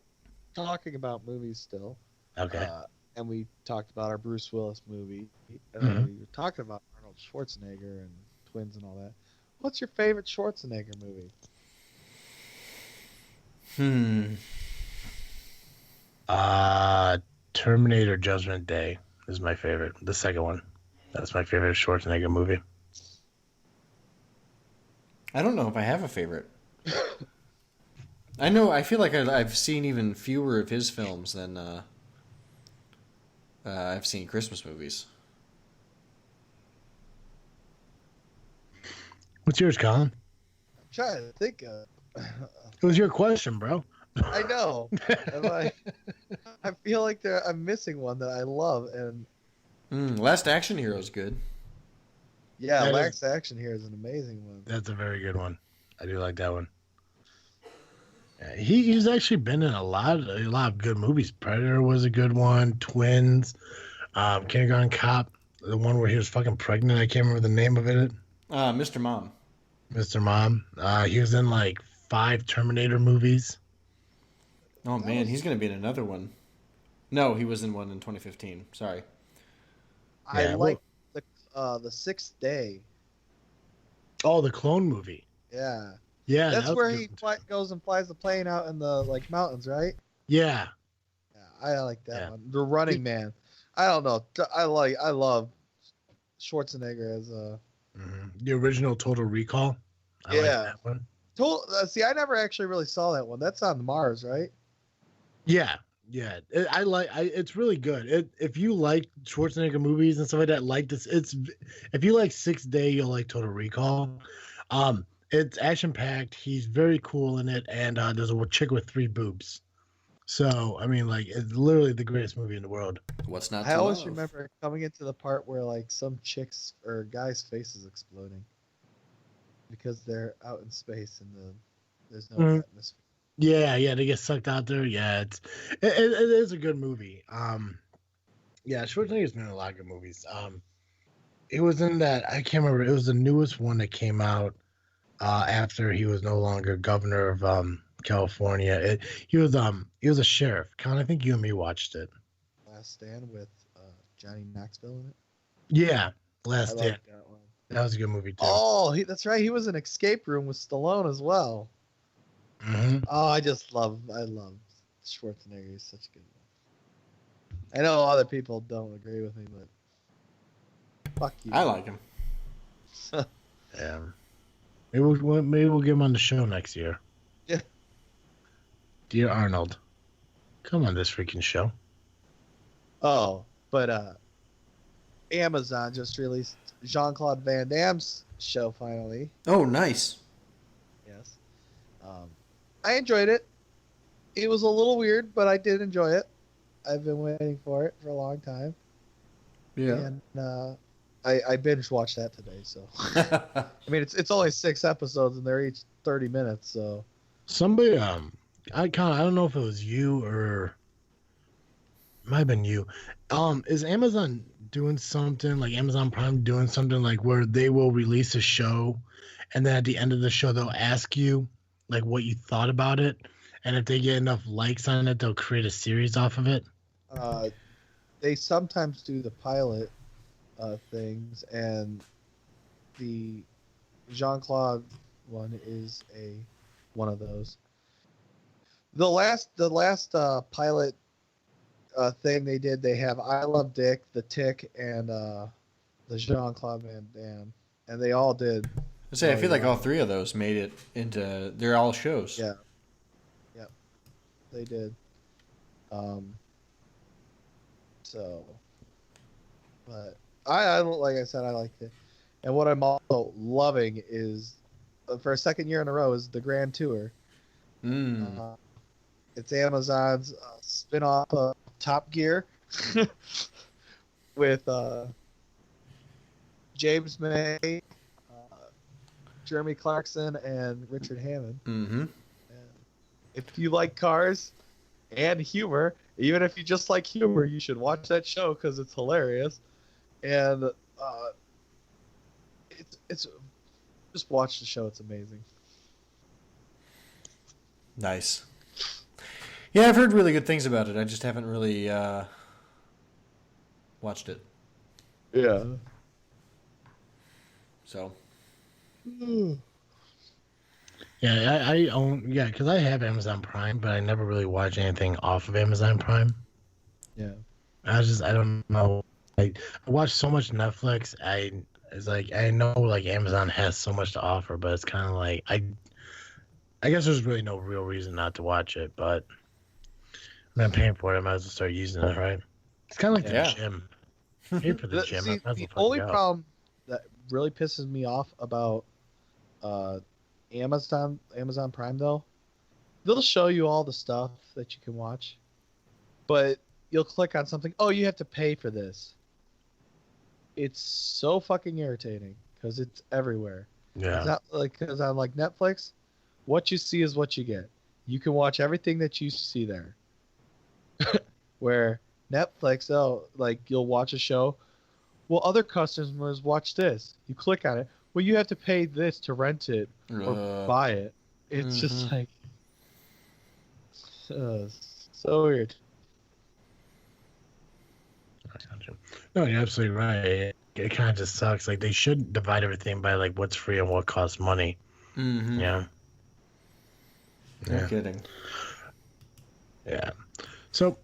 Speaker 3: talking about movies still.
Speaker 2: Okay.
Speaker 3: And we talked about our Bruce Willis movie. And
Speaker 2: Mhm.
Speaker 3: we were talking about Arnold Schwarzenegger and twins and all that. What's your favorite Schwarzenegger movie?
Speaker 2: Terminator Judgment Day is my favorite. The second one. That's my favorite Schwarzenegger movie.
Speaker 4: I don't know if I have a favorite. I feel like I've seen even fewer of his films than I've seen Christmas movies.
Speaker 2: What's yours, Colin?
Speaker 3: I'm trying to think of.
Speaker 2: It was your question, bro.
Speaker 3: I know. I feel like I'm missing one that I love, and
Speaker 4: Last Action Hero is good.
Speaker 3: yeah,
Speaker 2: That
Speaker 3: Last Action here is an amazing one.
Speaker 2: That's a very good one. I do like that one. Yeah, he's actually been in a lot of good movies. Predator was a good one. Twins, Kindergarten Cop, the one where he was fucking pregnant. I can't remember the name of it.
Speaker 4: Mr. Mom.
Speaker 2: Mr. Mom. He was in like 5 Terminator movies.
Speaker 4: Oh man, he's gonna be in another one. No, he was in one in 2015. Sorry.
Speaker 3: I
Speaker 2: Yeah,
Speaker 3: like the Sixth Day.
Speaker 2: Oh, the clone movie.
Speaker 3: Yeah,
Speaker 2: Yeah,
Speaker 3: that's
Speaker 2: that was
Speaker 3: where
Speaker 2: a
Speaker 3: he
Speaker 2: good-
Speaker 3: goes and flies the plane out in the mountains, right?
Speaker 2: Yeah,
Speaker 3: Yeah, I like that
Speaker 2: Yeah.
Speaker 3: one. The Running Man. I don't know. I love Schwarzenegger as a.
Speaker 2: the original Total Recall. I like
Speaker 3: Yeah.
Speaker 2: that one.
Speaker 3: See, I never actually really saw that one. That's on Mars, right?
Speaker 2: Yeah. It's really good. If you like Schwarzenegger movies and stuff like that, like this, if you like Sixth Day, you'll like Total Recall. It's action packed. He's very cool in it, and there's a chick with 3 boobs. So I mean, like, it's literally the greatest movie in the world.
Speaker 4: What's not to
Speaker 3: I always
Speaker 4: love?
Speaker 3: remember coming into the part where like some chick's or guy's face is exploding because they're out in space and there's no
Speaker 2: Mhm.
Speaker 3: atmosphere.
Speaker 2: Yeah, they get sucked out there. Yeah, it is a good movie. Yeah, Schwarzenegger's been in a lot of good movies. It was in that, I can't remember. It was the newest one that came out after he was no longer governor of California. He was a sheriff. Con, I think you and me watched it.
Speaker 3: Last Stand with Johnny Knoxville in it.
Speaker 2: Yeah,
Speaker 3: I
Speaker 2: Last Stand.
Speaker 3: like that one.
Speaker 2: That was a good movie too.
Speaker 3: Oh, that's right. He was in Escape Room with Stallone as well.
Speaker 2: Mhm.
Speaker 3: Oh, I love Schwarzenegger. He's such a good one. I know other people don't agree with me, but fuck you.
Speaker 4: I like him.
Speaker 2: Yeah. Maybe we'll get him on the show next year.
Speaker 3: Yeah.
Speaker 2: Dear Arnold, come on this freaking show.
Speaker 3: Oh, but Amazon just released Jean-Claude Van Damme's show finally.
Speaker 4: Oh, nice.
Speaker 3: Yes. I enjoyed it. It was a little weird, but I did enjoy it. I've been waiting for it for a long time.
Speaker 4: Yeah.
Speaker 3: And I binge watched that today. So I mean, it's only 6 episodes and they're each 30 minutes. So
Speaker 2: Somebody, I don't know if it was you or it might have been you. Is Amazon doing something like Amazon Prime doing something like where they will release a show, and then at the end of the show they'll ask you like what you thought about it, and if they get enough likes on it, they'll create a series off of it.
Speaker 3: they sometimes do the pilot things, and the Jean-Claude one is one of those. The last pilot thing they did, they have I Love Dick, The Tick, and the Jean-Claude Van Damme, and they all did.
Speaker 4: I feel like all 3 of those made it into. They're all shows.
Speaker 3: Yeah. Yep. They did. So, but I like I said, I liked it, and what I'm also loving is, for a second year in a row, is the Grand Tour. It's Amazon's spin-off of Top Gear with James May, Jeremy Clarkson, and Richard Hammond.
Speaker 4: Mm-hmm.
Speaker 3: And if you like cars and humor, even if you just like humor, you should watch that show because it's hilarious. And it's just watch the show; it's amazing.
Speaker 4: Nice. Yeah, I've heard really good things about it. I just haven't really watched it.
Speaker 3: Yeah.
Speaker 4: So.
Speaker 2: Yeah, I own because I have Amazon Prime, but I never really watch anything off of Amazon Prime.
Speaker 3: Yeah.
Speaker 2: I don't know. I watch so much Netflix. It's like I know like Amazon has so much to offer, but it's kind of like I guess there's really no real reason not to watch it. But I'm paying for it. I might as well start using it, right? It's kind of like the gym. Pay for the gym.
Speaker 3: See, the only problem that really pisses me off about Amazon Prime, though, they'll show you all the stuff that you can watch, but you'll click on something. Oh, you have to pay for this. It's so fucking irritating because it's everywhere.
Speaker 2: Yeah.
Speaker 3: It's not like because on like Netflix, what you see is what you get. You can watch everything that you see there. Where Netflix, like you'll watch a show. Well, other customers watch this. You click on it. Well, you have to pay this to rent it or buy it. It's just like so weird.
Speaker 2: No, you're absolutely right. It kind of just sucks. Like they should divide everything by like what's free and what costs money.
Speaker 4: Mm-hmm.
Speaker 2: Yeah.
Speaker 4: No kidding.
Speaker 2: Yeah. So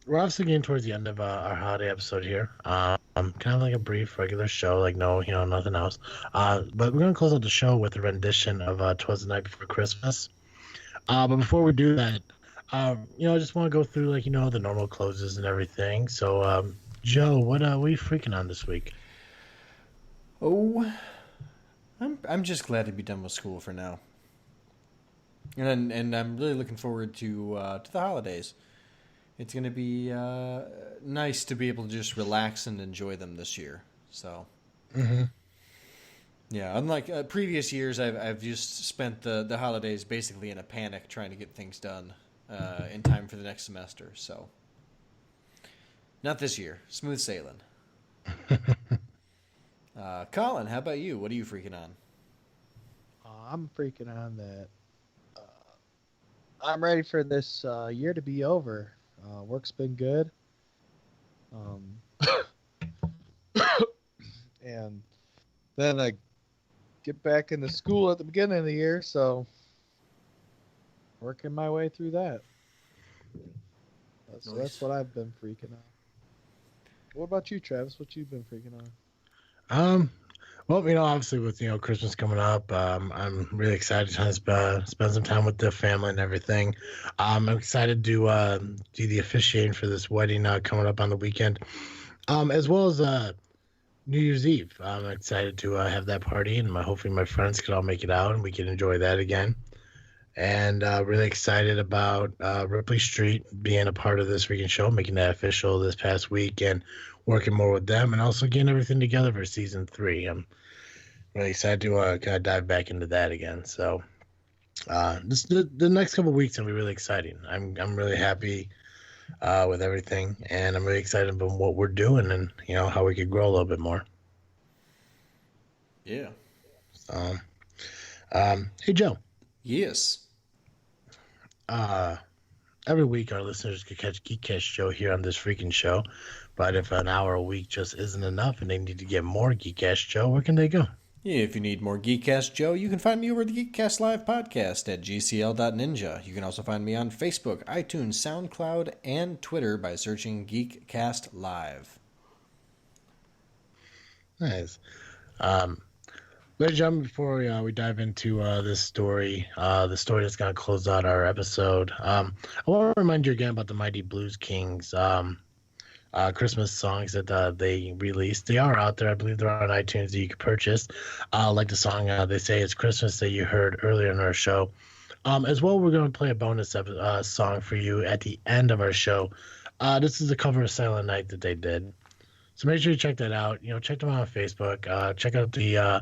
Speaker 2: we're obviously getting towards the end of our holiday episode here. Kind of like a brief regular show, like nothing else. But we're gonna close out the show with a rendition of "'Twas the Night Before Christmas." But before we do that, I just want to go through like the normal closes and everything. So, Joe, what are you freaking on this week?
Speaker 4: Oh, I'm just glad to be done with school for now, and I'm really looking forward to the holidays. It's going to be nice to be able to just relax and enjoy them this year. So, yeah, unlike previous years, I've just spent the holidays basically in a panic trying to get things done in time for the next semester. So, not this year. Smooth sailing. Colin, how about you? What are you freaking on?
Speaker 3: I'm freaking on that. I'm ready for this year to be over. Work's been good. And then I get back into school at the beginning of the year, so working my way through that. So that's what I've been freaking on. What about you, Travis? What you been freaking on?
Speaker 2: Well, obviously with Christmas coming up, I'm really excited to spend some time with the family and everything. I'm excited to do the officiating for this wedding coming up on the weekend, as well as New Year's Eve. I'm excited to have that party, and hopefully my friends can all make it out and we can enjoy that again. And really excited about Ripley Street being a part of this freaking show, making that official this past week. And working more with them and also getting everything together for season 3. I'm really excited to kind of dive back into that again. So the next couple of weeks will be really exciting. I'm really happy with everything, and I'm really excited about what we're doing and how we could grow a little bit more.
Speaker 4: Yeah.
Speaker 2: Hey Joe.
Speaker 4: Yes.
Speaker 2: Every week our listeners could catch Geek Cast Joe here on this freaking show, but if an hour a week just isn't enough and they need to get more Geek Cast Joe, where can they go?
Speaker 4: Yeah, if you need more Geek Cast Joe, you can find me over at the Geek Cast Live podcast at gcl.ninja. You can also find me on Facebook, iTunes, SoundCloud, and Twitter by searching Geek Cast Live.
Speaker 2: Nice. Ladies and gentlemen, before we dive into this story, the story that's going to close out our episode, I want to remind you again about the Mighty Blues Kings Christmas songs that they released. They are out there. I believe they're on iTunes that you can purchase. Like the song They Say It's Christmas that you heard earlier in our show. As well, we're going to play a bonus song for you at the end of our show. This is a cover of Silent Night that they did. So make sure you check that out. Check them out on Facebook. Check out the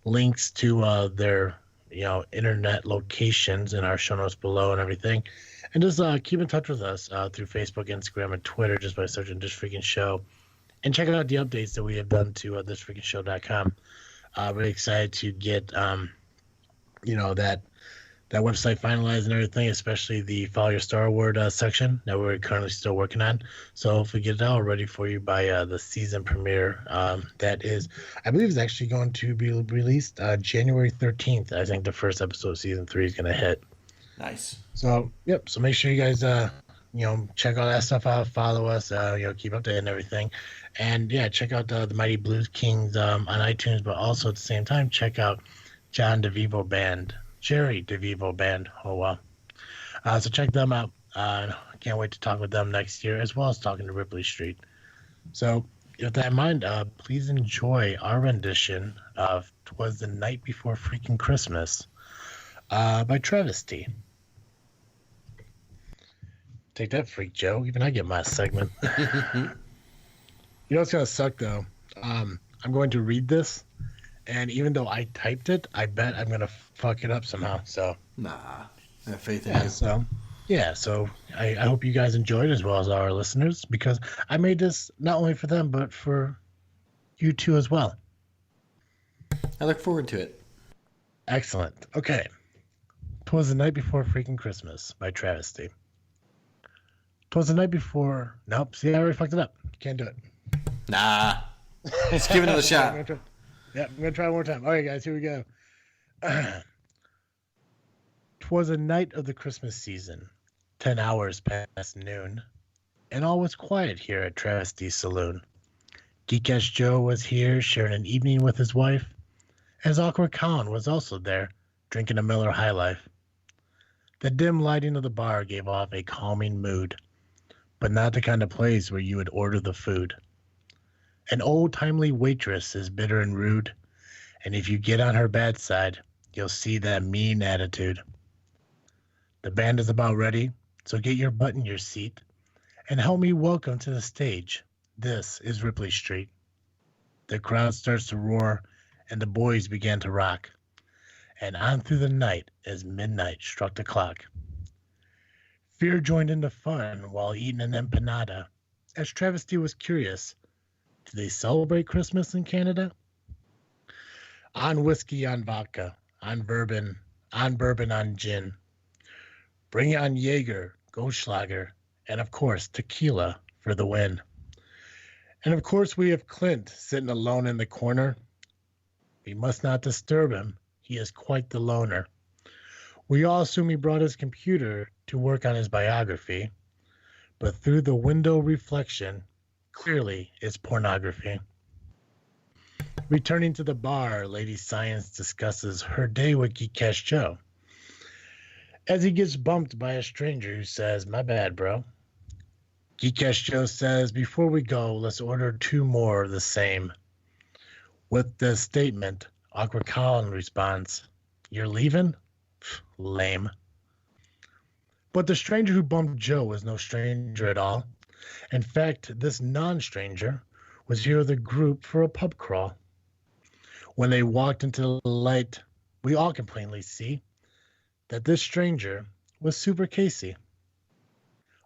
Speaker 2: links to their internet locations in our show notes below and everything, and just keep in touch with us through Facebook, Instagram, and Twitter just by searching This Freaking Show, and check out the updates that we have done to thisfreakingshow.com. Really excited to get that website finalized and everything, especially the Follow Your Star Award section that we're currently still working on. So if we get it all ready for you by the season premiere, that is, I believe, is actually going to be released January 13th. I think the first episode of season 3 is going to hit.
Speaker 4: Nice.
Speaker 2: So, yep. So make sure you guys, check all that stuff out. Follow us, keep updated and everything. And yeah, check out the Mighty Blues Kings on iTunes, but also at the same time, check out Jerry DeVivo Band. Oh, wow. So check them out. I can't wait to talk with them next year, as well as talking to Ripley Street. So with that in mind, please enjoy our rendition of "'Twas the Night Before Freaking Christmas" by Travesty. Take that, Freak Joe. Even I get my segment. What's going to suck, though? I'm going to read this. And even though I typed it, I bet I'm going to fuck it up somehow. So
Speaker 4: Nah, I have faith in you.
Speaker 2: So I hope you guys enjoyed, as well as our listeners, because I made this not only for them, but for you too as well.
Speaker 4: I look forward to it.
Speaker 2: Excellent. Okay. "'Twas the Night Before Freaking Christmas" by Travesty. "'Twas the night before... Nope. See, I already fucked it up. Can't do it.
Speaker 4: Nah. Let's give it another shot.
Speaker 2: Yeah, I'm going to try one more time. All right, guys, here we go. "'Twas a night of the Christmas season, 10 hours past noon, and all was quiet here at Travesty's Saloon. Geek Cast Joe was here sharing an evening with his wife, as awkward Colin was also there, drinking a Miller High Life. The dim lighting of the bar gave off a calming mood, but not the kind of place where you would order the food. An old-timely waitress is bitter and rude, and if you get on her bad side, you'll see that mean attitude. The band is about ready, so get your butt in your seat, and help me welcome to the stage. This is Ripley Street. The crowd starts to roar, and the boys began to rock, and on through the night as midnight struck the clock. Fear joined in the fun while eating an empanada, as Travesty was curious. Do they celebrate Christmas in Canada? On whiskey, on vodka, on bourbon, on gin. Bring on Jaeger, Goldschlager, and of course tequila for the win. And of course we have Clint sitting alone in the corner. We must not disturb him. He is quite the loner. We all assume he brought his computer to work on his biography, but through the window reflection, clearly it's pornography. Returning to the bar, Lady Science discusses her day with Geek Cast Joe, as he gets bumped by a stranger who says, "My bad, bro." Geek Cast Joe says, "Before we go, let's order 2 more of the same." With the statement, awkward Colin responds, "You're leaving? Lame." But the stranger who bumped Joe was no stranger at all. In fact, this non-stranger was here with a group for a pub crawl. When they walked into the light, we all could plainly see that this stranger was Super Casey.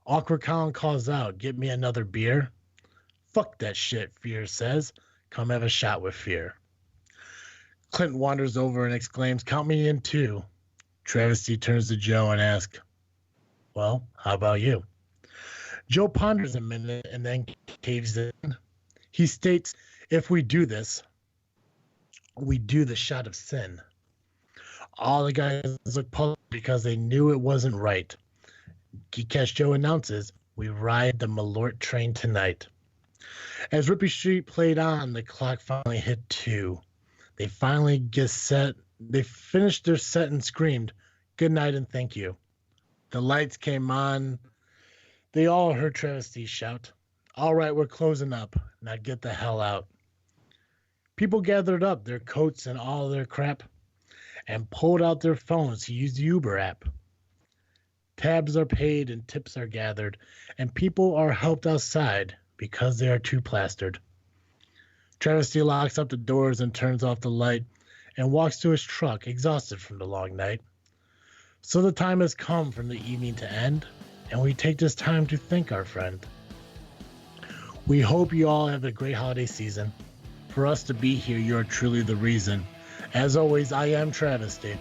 Speaker 2: Awkward Colin calls out, "Get me another beer." "Fuck that shit," Fear says. "Come have a shot with Fear." Clint wanders over and exclaims, "Count me in too." Travesty turns to Joe and asks, "Well, how about you?" Joe ponders a minute and then caves in. He states, "If we do this, we do the shot of sin." All the guys look puzzled because they knew it wasn't right. Geek Cast Joe announces, "We ride the Malort train tonight." As Rippy Street played on, the clock finally hit 2. They finally get set. They finished their set and screamed, "Good night and thank you." The lights came on. They all heard Travesty shout, "All right, we're closing up. Now get the hell out." People gathered up their coats and all their crap and pulled out their phones to use the Uber app. Tabs are paid and tips are gathered, and people are helped outside because they are too plastered. Travesty locks up the doors and turns off the light and walks to his truck, exhausted from the long night. So the time has come for the evening to end, and we take this time to thank our friend. We hope you all have a great holiday season. For us to be here, you are truly the reason. As always, I am Travesty.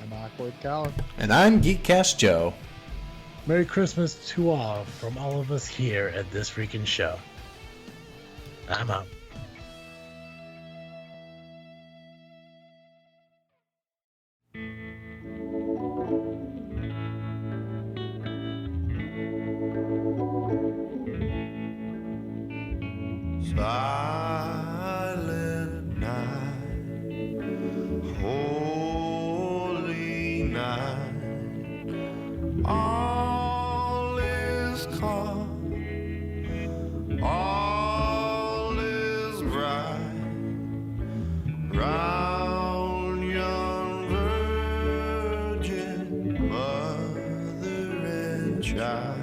Speaker 3: I'm Awkward Colin.
Speaker 4: And I'm Geek Cast Joe.
Speaker 2: Merry Christmas to all from all of us here at This Freakin' Show. I'm out.
Speaker 5: Silent night, holy night, all is calm, all is bright, round young virgin mother and child.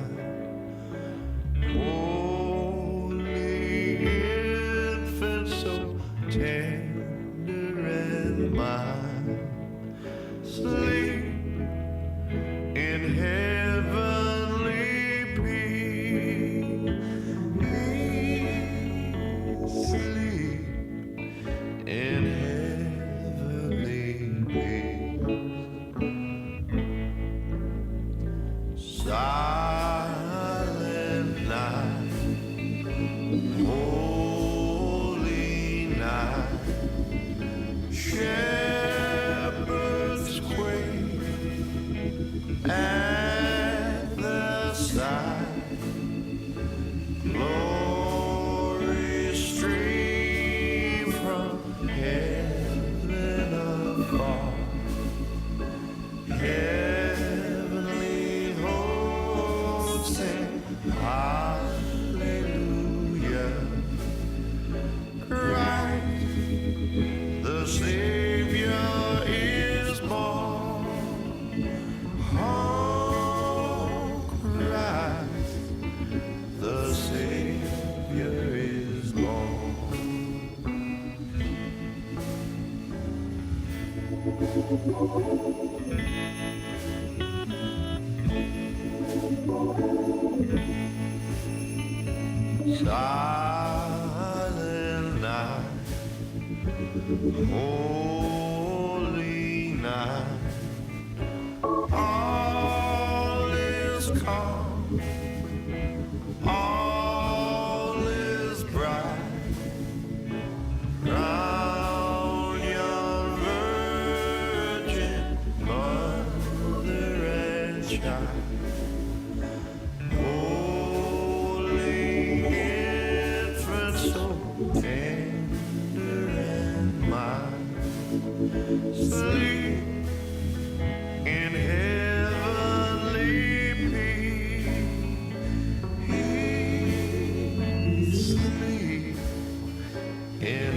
Speaker 5: Tender and mild, sleep in heavenly peace, sleep in heavenly peace. Silent night, shepherds quake at the sight, glory stream from heaven afar, heavenly hosts sing hallelujah. Christ the Savior is born. Oh, Christ, the Savior is born. Silent night, holy night, all is calm, all is bright, round young virgin mother and child. Holy infant, so tender and mild, sleep in heavenly peace, sleep in